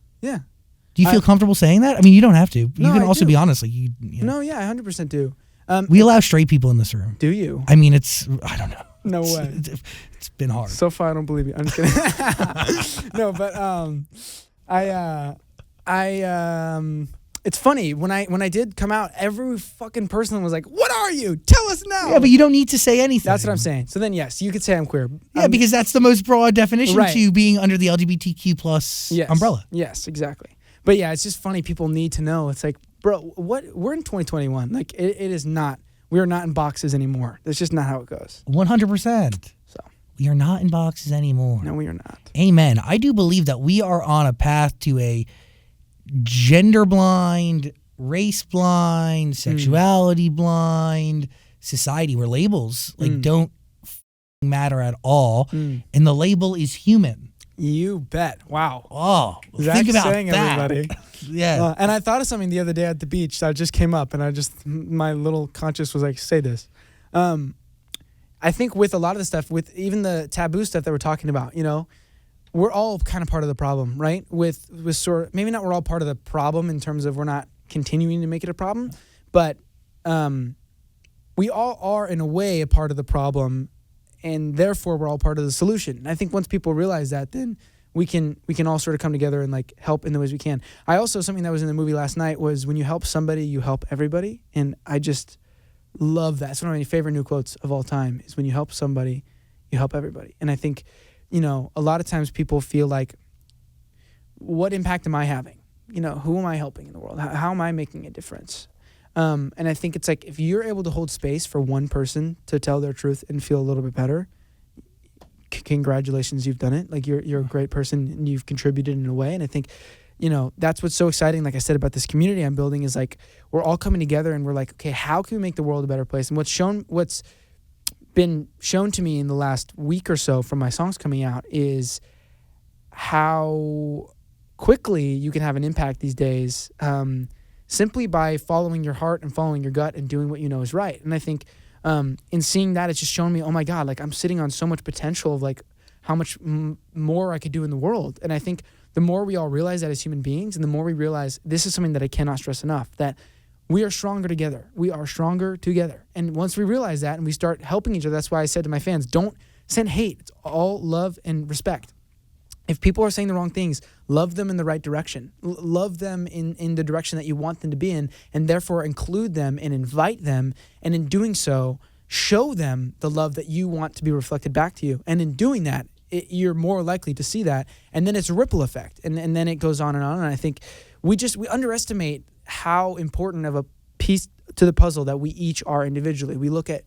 Do you feel comfortable saying that? I mean, you don't have to. You No, can I also do. be honest. Like you know. No, yeah, I 100% do. We allow straight people in this room. Do you? I mean, I don't know. No way. It's been hard. So far, I don't believe you. I'm just kidding. No, but it's funny when I did come out, every fucking person was like, "What are you? Tell us now." Yeah, but you don't need to say anything. That's what I'm saying. So then, yes, you could say I'm queer. Yeah, because that's the most broad definition Right. to being under the LGBTQ plus umbrella. Yes, exactly. But yeah, it's just funny. People need to know. It's like, bro, what? We're in 2021. Like, it is not. We are not in boxes anymore. That's just not how it goes. 100%. So we are not in boxes anymore. no, we are not. Amen. I do believe that we are on a path to a gender blind, race blind, sexuality blind society where labels don't matter at all, and the label is human. You bet. Wow. Oh, Zach's think about saying that. Everybody. Yeah. And I thought of something the other day at the beach that just came up, and my little conscious was like, say this. I think with a lot of the stuff, with even the taboo stuff that we're talking about, we're all kind of part of the problem, right? With sort of, maybe not we're all part of the problem in terms of we're not continuing to make it a problem, but we all are in a way a part of the problem, and therefore we're all part of the solution. And I think once people realize that, then we can all sort of come together and like help in the ways we can. I also, something that was in the movie last night was when you help somebody, you help everybody. And I just love that. It's one of my favorite new quotes of all time is when you help somebody, you help everybody. And I think, a lot of times people feel like, what impact am I having? Who am I helping in the world? How am I making a difference? And I think it's like, if you're able to hold space for one person to tell their truth and feel a little bit better, congratulations, you've done it. Like you're a great person and you've contributed in a way. And I think, that's what's so exciting. Like I said about this community I'm building is like, we're all coming together and we're like, okay, how can we make the world a better place? And what's been shown to me in the last week or so from my songs coming out is how quickly you can have an impact these days, simply by following your heart and following your gut and doing what you know is right. And I think in seeing that, it's just shown me, oh my God, like I'm sitting on so much potential of like how much more I could do in the world. And I think the more we all realize that as human beings, and the more we realize this is something that I cannot stress enough, that we are stronger together. We are stronger together. And once we realize that and we start helping each other, that's why I said to my fans, don't send hate. It's all love and respect. If people are saying the wrong things, love them in the right direction. Love them in the direction that you want them to be in, and therefore include them and invite them. And in doing so, show them the love that you want to be reflected back to you. And in doing that, you're more likely to see that. And then it's a ripple effect. And then it goes on. And I think we underestimate how important of a piece to the puzzle that we each are individually. We look at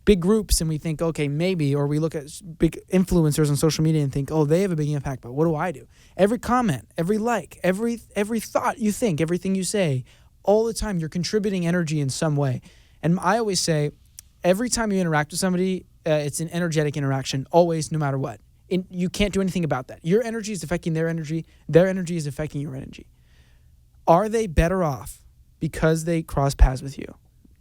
big groups and we think, okay, maybe, or we look at big influencers on social media and think, oh, they have a big impact, but what do I do? Every comment, every like, every thought you think, everything you say, all the time, you're contributing energy in some way. And I always say, every time you interact with somebody, it's an energetic interaction, always, no matter what. And you can't do anything about that. Your energy is affecting their energy is affecting your energy. Are they better off because they cross paths with you?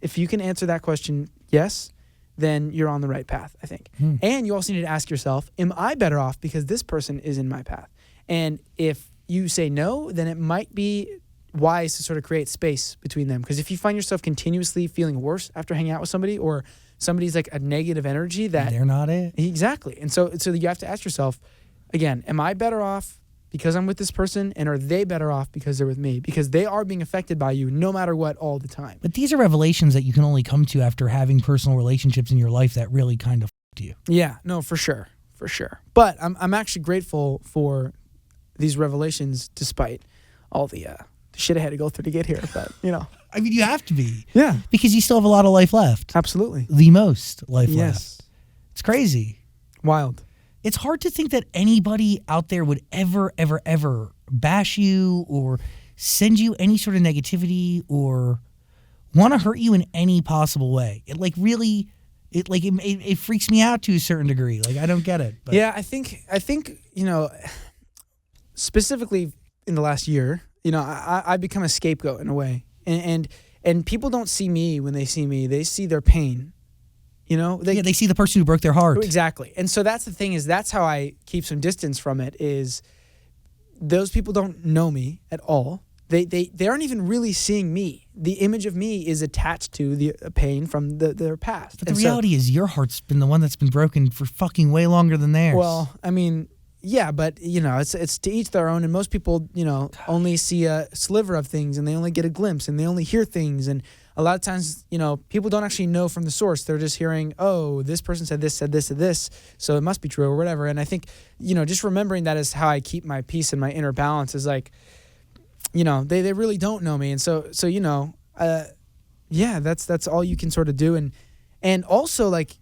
If you can answer that question, yes, then you're on the right path, I think. And you also need to ask yourself, am I better off because this person is in my path? And if you say no, then it might be wise to sort of create space between them. Because if you find yourself continuously feeling worse after hanging out with somebody, or somebody's like a negative energy, that they're not it. Exactly. And so you have to ask yourself, again, am I better off because I'm with this person, and are they better off because they're with me? Because they are being affected by you no matter what all the time. But these are revelations that you can only come to after having personal relationships in your life that really kind of f***ed you. Yeah, no, for sure. But I'm actually grateful for these revelations despite all the shit I had to go through to get here. But, I mean, you have to be. Yeah. Because you still have a lot of life left. Absolutely. The most life left. Yes. It's crazy. Wild. It's hard to think that anybody out there would ever bash you or send you any sort of negativity or want to hurt you in any possible way. It freaks me out to a certain degree. Like, I don't get it. But. Yeah, I think specifically in the last year, I've become a scapegoat in a way, and people don't see me when they see me; they see their pain. They see the person who broke their heart. Exactly. And so that's the thing, is that's how I keep some distance from it, is those people don't know me at all. They aren't even really seeing me. The image of me is attached to the pain from their past. But the reality is your heart's been the one that's been broken for fucking way longer than theirs. Well, I mean, yeah, but it's to each their own, and most people, only see a sliver of things, and they only get a glimpse, and they only hear things, and a lot of times, people don't actually know from the source. They're just hearing, oh, this person said this, said this, so it must be true or whatever. And I think, just remembering that is how I keep my peace and my inner balance, is like, they really don't know me. And so yeah, that's all you can sort of do. And also, like,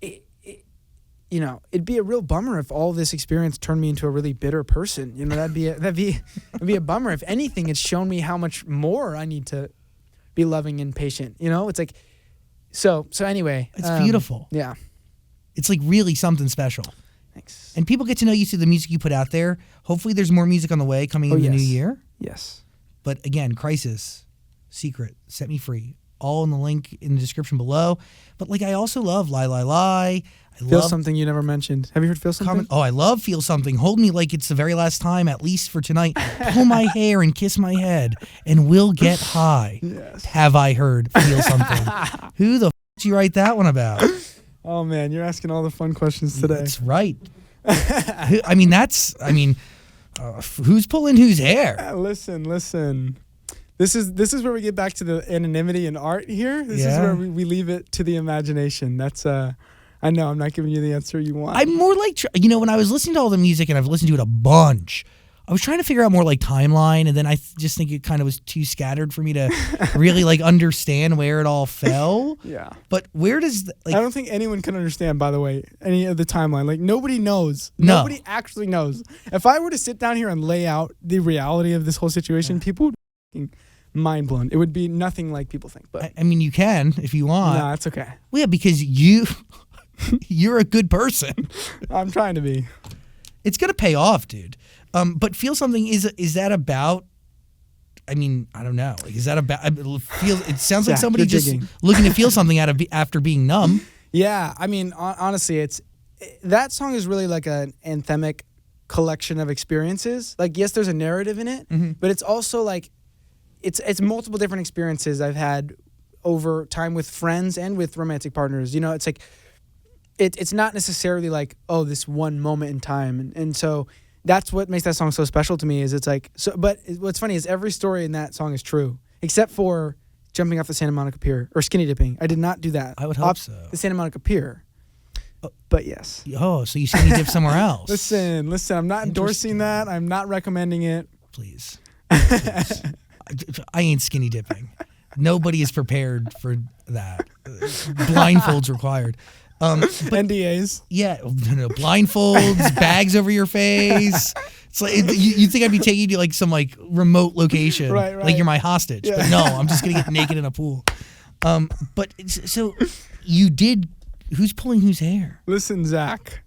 it'd be a real bummer if all this experience turned me into a really bitter person. That'd be a bummer. If anything, it's shown me how much more I need to be loving and patient. It's like, so anyway. It's beautiful. Yeah. It's like really something special. Thanks. And people get to know you through the music you put out there. Hopefully there's more music on the way coming in the new year. Yes. But again, Crisis, Secret, Set Me Free, all in the link in the description below. But like, I also love Lie, Lie, Lie. Feel Something you never mentioned. Have you heard Feel Something? I love Feel Something. Hold me like it's the very last time, at least for tonight. Pull my hair and kiss my head, and we'll get high. Yes. Have I heard Feel Something? Who the f*** did you write that one about? Oh, man, you're asking all the fun questions today. That's right. Who's pulling whose hair? Listen. This is where we get back to the anonymity and art here. This is where we leave it to the imagination. That's I know I'm not giving you the answer you want. I'm more like, when I was listening to all the music, and I've listened to it a bunch, I was trying to figure out more like timeline, and then I just think it kind of was too scattered for me to really like understand where it all fell. Yeah. But where does I don't think anyone can understand, by the way, any of the timeline. Like, nobody knows. No. Nobody actually knows. If I were to sit down here and lay out the reality of this whole situation, people would be mind blown. It would be nothing like people think. But I mean, you can if you want. No, it's okay. Well, yeah, because you're a good person. I'm trying to be. It's gonna pay off, dude. But Feel Something, is that about? I mean, I don't know. Like, is that about? It sounds like somebody just looking to feel something after being numb. Yeah, I mean, honestly, that song is really like an anthemic collection of experiences. Like, yes, there's a narrative in it, but it's also like it's multiple different experiences I've had over time with friends and with romantic partners. It's like it's not necessarily like, oh, this one moment in time, and so that's what makes that song so special to me. Is it's like so. But what's funny is every story in that song is true, except for jumping off the Santa Monica Pier or skinny dipping. I did not do that. I would hope so. The Santa Monica Pier. But yes. Oh, so you skinny dip somewhere else? Listen, I'm not endorsing that. I'm not recommending it. Please. I ain't skinny dipping. Nobody is prepared for that. Blindfolds required. But, NDAs. Yeah, blindfolds, bags over your face. It's like you think I'd be taking you to like some like remote location, right. like you're my hostage. Yeah. But no, I'm just gonna get naked in a pool. But so you did. Who's pulling whose hair? Listen, Zach,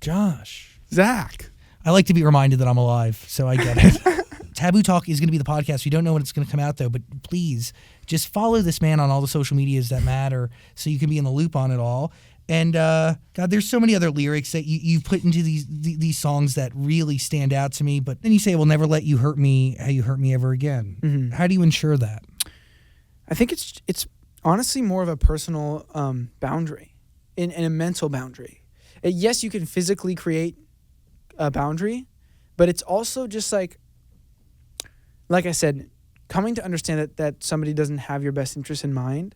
Josh. I I like to be reminded that I'm alive, so I get it. Taboo Talk is going to be the podcast. We don't know when it's going to come out, though, but please just follow this man on all the social medias that matter so you can be in the loop on it all. And, God, there's so many other lyrics that you put into these songs that really stand out to me. But then you say, we'll never let you hurt me how you hurt me ever again. Mm-hmm. How do you ensure that? I think it's honestly more of a personal boundary, and a mental boundary. Yes, you can physically create a boundary, but it's also just like I said, coming to understand that somebody doesn't have your best interest in mind.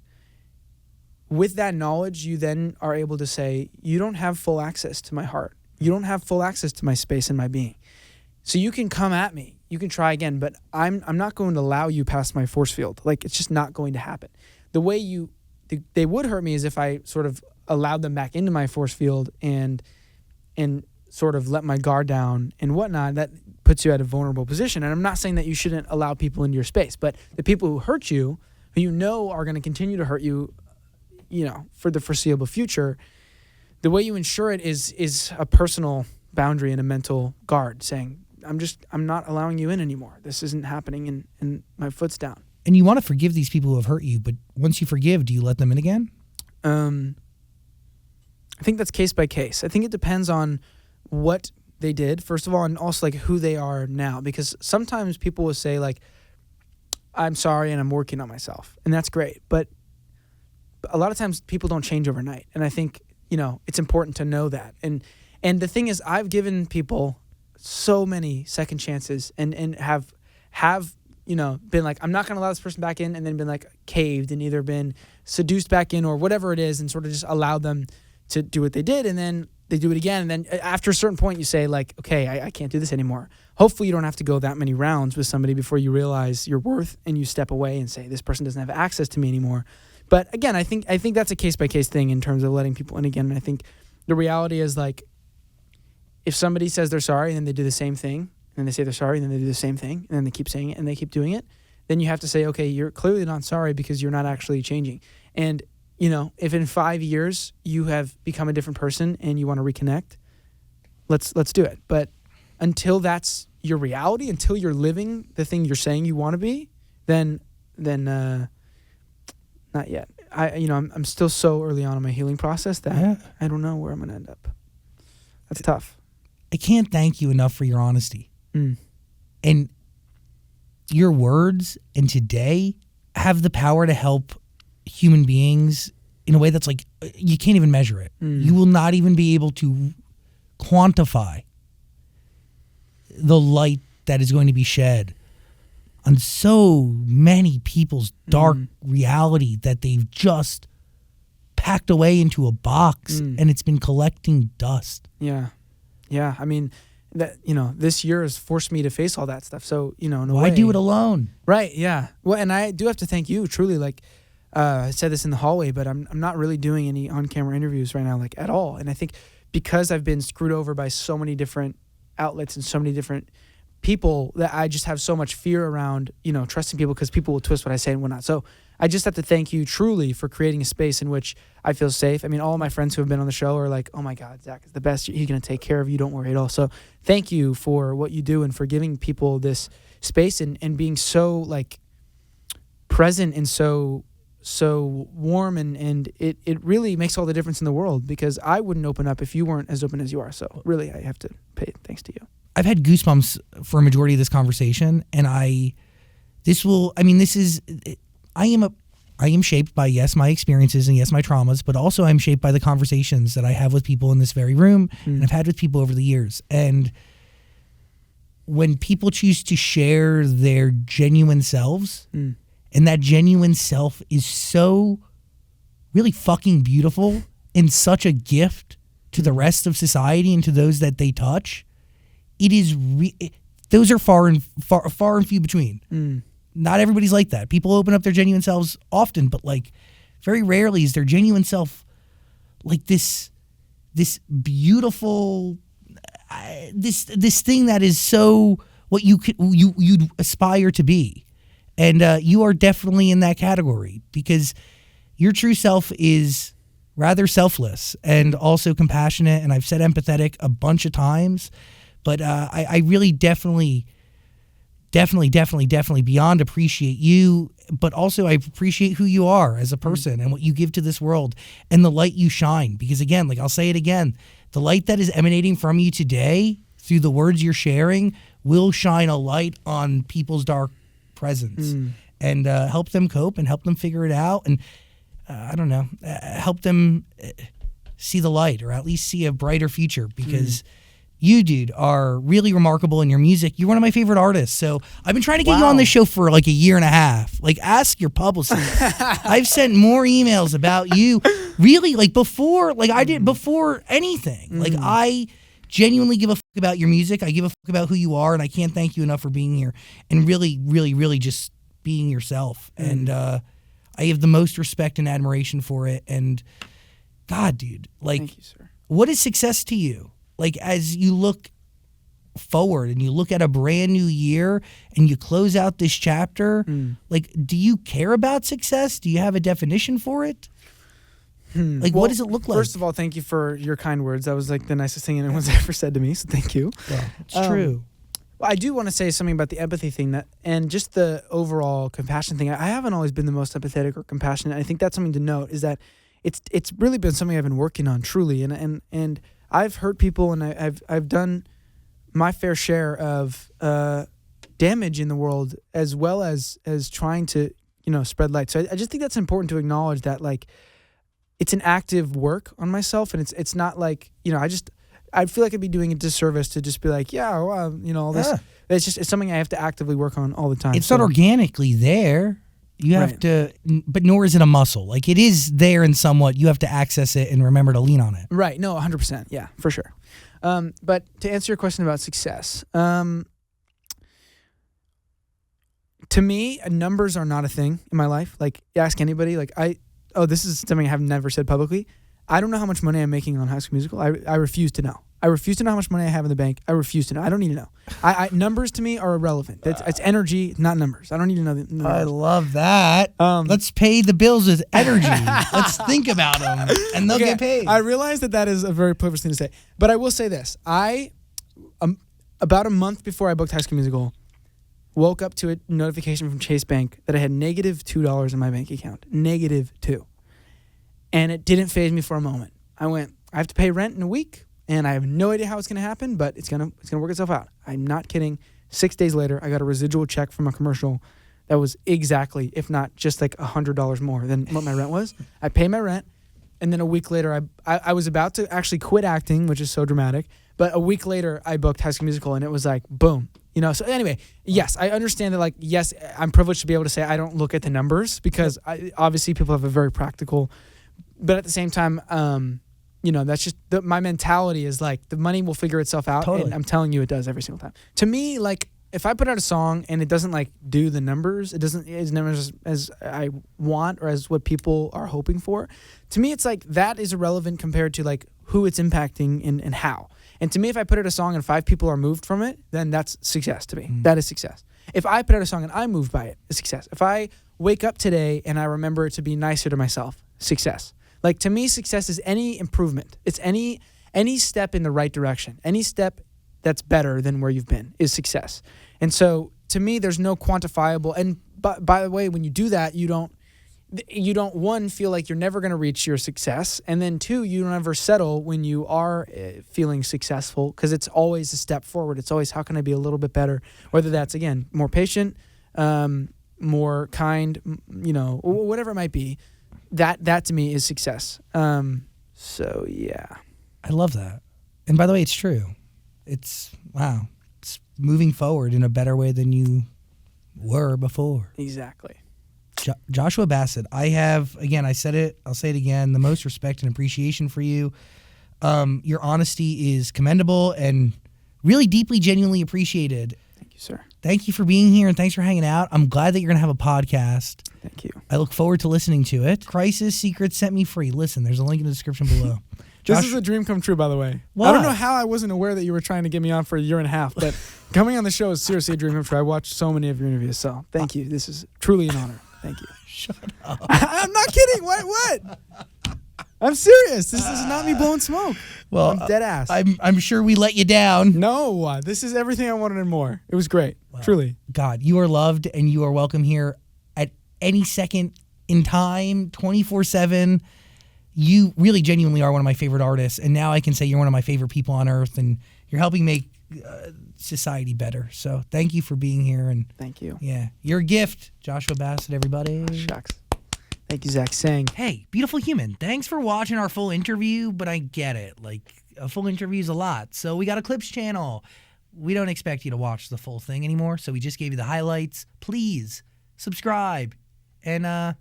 With that knowledge, you then are able to say, you don't have full access to my heart. You don't have full access to my space and my being. So you can come at me. You can try again, but I'm not going to allow you past my force field. Like, it's just not going to happen. The way they would hurt me is if I sort of allowed them back into my force field and sort of let my guard down and whatnot. That puts you at a vulnerable position. And I'm not saying that you shouldn't allow people into your space, but the people who hurt you, who you know are going to continue to hurt you, for the foreseeable future, the way you ensure it is a personal boundary and a mental guard saying, I'm not allowing you in anymore. This isn't happening, and my foot's down. And you want to forgive these people who have hurt you, but once you forgive, do you let them in again? I think that's case by case. I think it depends on what they did, first of all, and also like who they are now. Because sometimes people will say like, I'm sorry and I'm working on myself. And that's great. But a lot of times people don't change overnight. And I think, it's important to know that. And the thing is, I've given people so many second chances and have been like, I'm not going to allow this person back in, and then been like caved and either been seduced back in or whatever it is, and sort of just allowed them to do what they did, and then they do it again. And then after a certain point, you say like, okay, I can't do this anymore. Hopefully you don't have to go that many rounds with somebody before you realize your worth and you step away and say, this person doesn't have access to me anymore. But again, I think that's a case-by-case thing in terms of letting people in again. And I think the reality is like, if somebody says they're sorry and then they do the same thing, and then they say they're sorry and then they do the same thing, and then they keep saying it and they keep doing it, then you have to say, okay, you're clearly not sorry because you're not actually changing. And if in 5 years you have become a different person and you want to reconnect, let's do it. But until that's your reality, until you're living the thing you're saying you want to be, then not yet. I'm still so early on in my healing process that I don't know where I'm going to end up. That's tough. I can't thank you enough for your honesty. And your words and today have the power to help human beings in a way that's like, you can't even measure it. You will not even be able to quantify the light that is going to be shed on so many people's dark reality that they've just packed away into a box and it's been collecting dust. Yeah. I mean, that this year has forced me to face all that stuff. So in a way, why do it alone? Right. Yeah. Well, and I do have to thank you truly. Like I said this in the hallway, but I'm not really doing any on-camera interviews right now, like at all. And I think because I've been screwed over by so many different outlets and so many different people that I just have so much fear around, trusting people because people will twist what I say and whatnot. So I just have to thank you truly for creating a space in which I feel safe. I mean, all of my friends who have been on the show are like, oh my God, Zach is the best. He's going to take care of you. Don't worry at all. So thank you for what you do and for giving people this space and being so like present and so warm. And it really makes all the difference in the world because I wouldn't open up if you weren't as open as you are. So really, I have to pay thanks to you. I've had goosebumps for a majority of this conversation, and I am shaped by, yes, my experiences and yes, my traumas, but also I'm shaped by the conversations that I have with people in this very room and I've had with people over the years. And when people choose to share their genuine selves, and that genuine self is so really fucking beautiful and such a gift to the rest of society and to those that they touch, it is those are far and few between. Not everybody's like that. People open up their genuine selves often, but like very rarely is their genuine self like this beautiful this thing that is so what you'd aspire to be. And you are definitely in that category because your true self is rather selfless and also compassionate. And I've said empathetic a bunch of times, but I really definitely beyond appreciate you, but also I appreciate who you are as a person and what you give to this world and the light you shine. Because again, like I'll say it again, the light that is emanating from you today through the words you're sharing will shine a light on people's dark presence and help them cope and help them figure it out. And I don't know, help them see the light or at least see a brighter future because you, dude, are really remarkable in your music. You're one of my favorite artists. So I've been trying to get you on this show for like a year and a half. Like, ask your publicist. I've sent more emails about you. Really, like before, like I did before anything. Like I genuinely give a fuck about your music. I give a fuck about who you are, and I can't thank you enough for being here and really, really, really just being yourself. And I have the most respect and admiration for it. And God, dude, like, thank you, sir. What is success to you? Like, as you look forward and you look at a brand new year and you close out this chapter, like, do you care about success? Do you have a definition for it? Like, well, what does it look like? First of all, thank you for your kind words. That was like the nicest thing anyone's ever said to me, so thank you. Yeah, it's true. Well, I do want to say something about the empathy thing and just the overall compassion thing. I haven't always been the most empathetic or compassionate. I think that's something to note is that it's really been something I've been working on truly, and I've hurt people and I've done my fair share of damage in the world as well as trying to spread light. So I just think that's important to acknowledge that like it's an active work on myself, and it's not like I feel like I'd be doing a disservice to just be like all this. It's something I have to actively work on all the time. It's not organically there. You have to, but nor is it a muscle. Like it is there in somewhat. You have to access it and remember to lean on it. Right. No, 100%. Yeah, for sure. But to answer your question about success, to me, numbers are not a thing in my life. Like, ask anybody. Like, this is something I have never said publicly. I don't know how much money I'm making on High School Musical. I refuse to know. I refuse to know how much money I have in the bank. I refuse to know. I don't need to know. Numbers to me are irrelevant. It's energy, not numbers. I don't need to know the numbers. I love that. Let's pay the bills with energy. Let's think about them, and they'll get paid. I realize that is a very privileged thing to say, but I will say this. About a month before I booked High School Musical, woke up to a notification from Chase Bank that I had -$2 in my bank account. -$2. And it didn't faze me for a moment. I went, I have to pay rent in a week. And I have no idea how it's going to happen, but it's gonna work itself out. I'm not kidding. 6 days later, I got a residual check from a commercial that was exactly, if not just like $100 more than what my rent was. I pay my rent, and then a week later, I was about to actually quit acting, which is so dramatic. But a week later, I booked High School Musical, and it was like, boom. So anyway, yes, I understand that, like, yes, I'm privileged to be able to say I don't look at the numbers because obviously people have a very practical, but at the same time, that's just my mentality is like the money will figure itself out. Totally. And I'm telling you, it does every single time. To me, like if I put out a song and it doesn't like do the numbers, it's never as I want or as what people are hoping for. To me, it's like that is irrelevant compared to like who it's impacting and how. And to me, if I put out a song and 5 people are moved from it, then that's success to me. That is success. If I put out a song and I'm moved by it, it's success. If I wake up today and I remember to be nicer to myself, success. Like to me, success is any improvement. It's any step in the right direction. Any step that's better than where you've been is success. And so to me, there's no quantifiable. And by the way, when you do that, you don't one, feel like you're never going to reach your success, and then 2, you don't ever settle when you are feeling successful because it's always a step forward. It's always how can I be a little bit better, whether that's again more patient, more kind, whatever it might be. That to me is success. So yeah, I love that. And by the way, it's true. It's wow. It's moving forward in a better way than you were before. Exactly. Joshua Bassett, I have, again, I said it, I'll say it again, the most respect and appreciation for you. Your honesty is commendable and really deeply, genuinely appreciated. Thank you, sir. Thank you for being here and thanks for hanging out. I'm glad that you're going to have a podcast. Thank you. I look forward to listening to it. Crisis Secrets Set Me Free. Listen, there's a link in the description below. This is a dream come true, by the way. Why? I don't know how I wasn't aware that you were trying to get me on for a year and a half, but coming on the show is seriously a dream come true. I watched so many of your interviews, so thank you. This is truly an honor. Thank you. Shut up. I'm not kidding. What? I'm serious. This is not me blowing smoke. Well, I'm dead ass. I'm sure we let you down. No, this is everything I wanted and more. It was great. Truly. God, you are loved and you are welcome here at any second in time, 24/7. You really genuinely are one of my favorite artists, and now I can say you're one of my favorite people on earth, and you're helping make society better. So thank you for being here. And thank you. Yeah, you're a gift, Joshua Bassett, everybody. Shucks. Thank you, Zach Sang. Hey, beautiful human, thanks for watching our full interview, but I get it. Like, a full interview is a lot. So we got a clips channel. We don't expect you to watch the full thing anymore, so we just gave you the highlights. Please subscribe and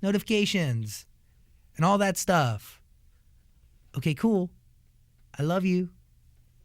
notifications and all that stuff. Okay, cool. I love you.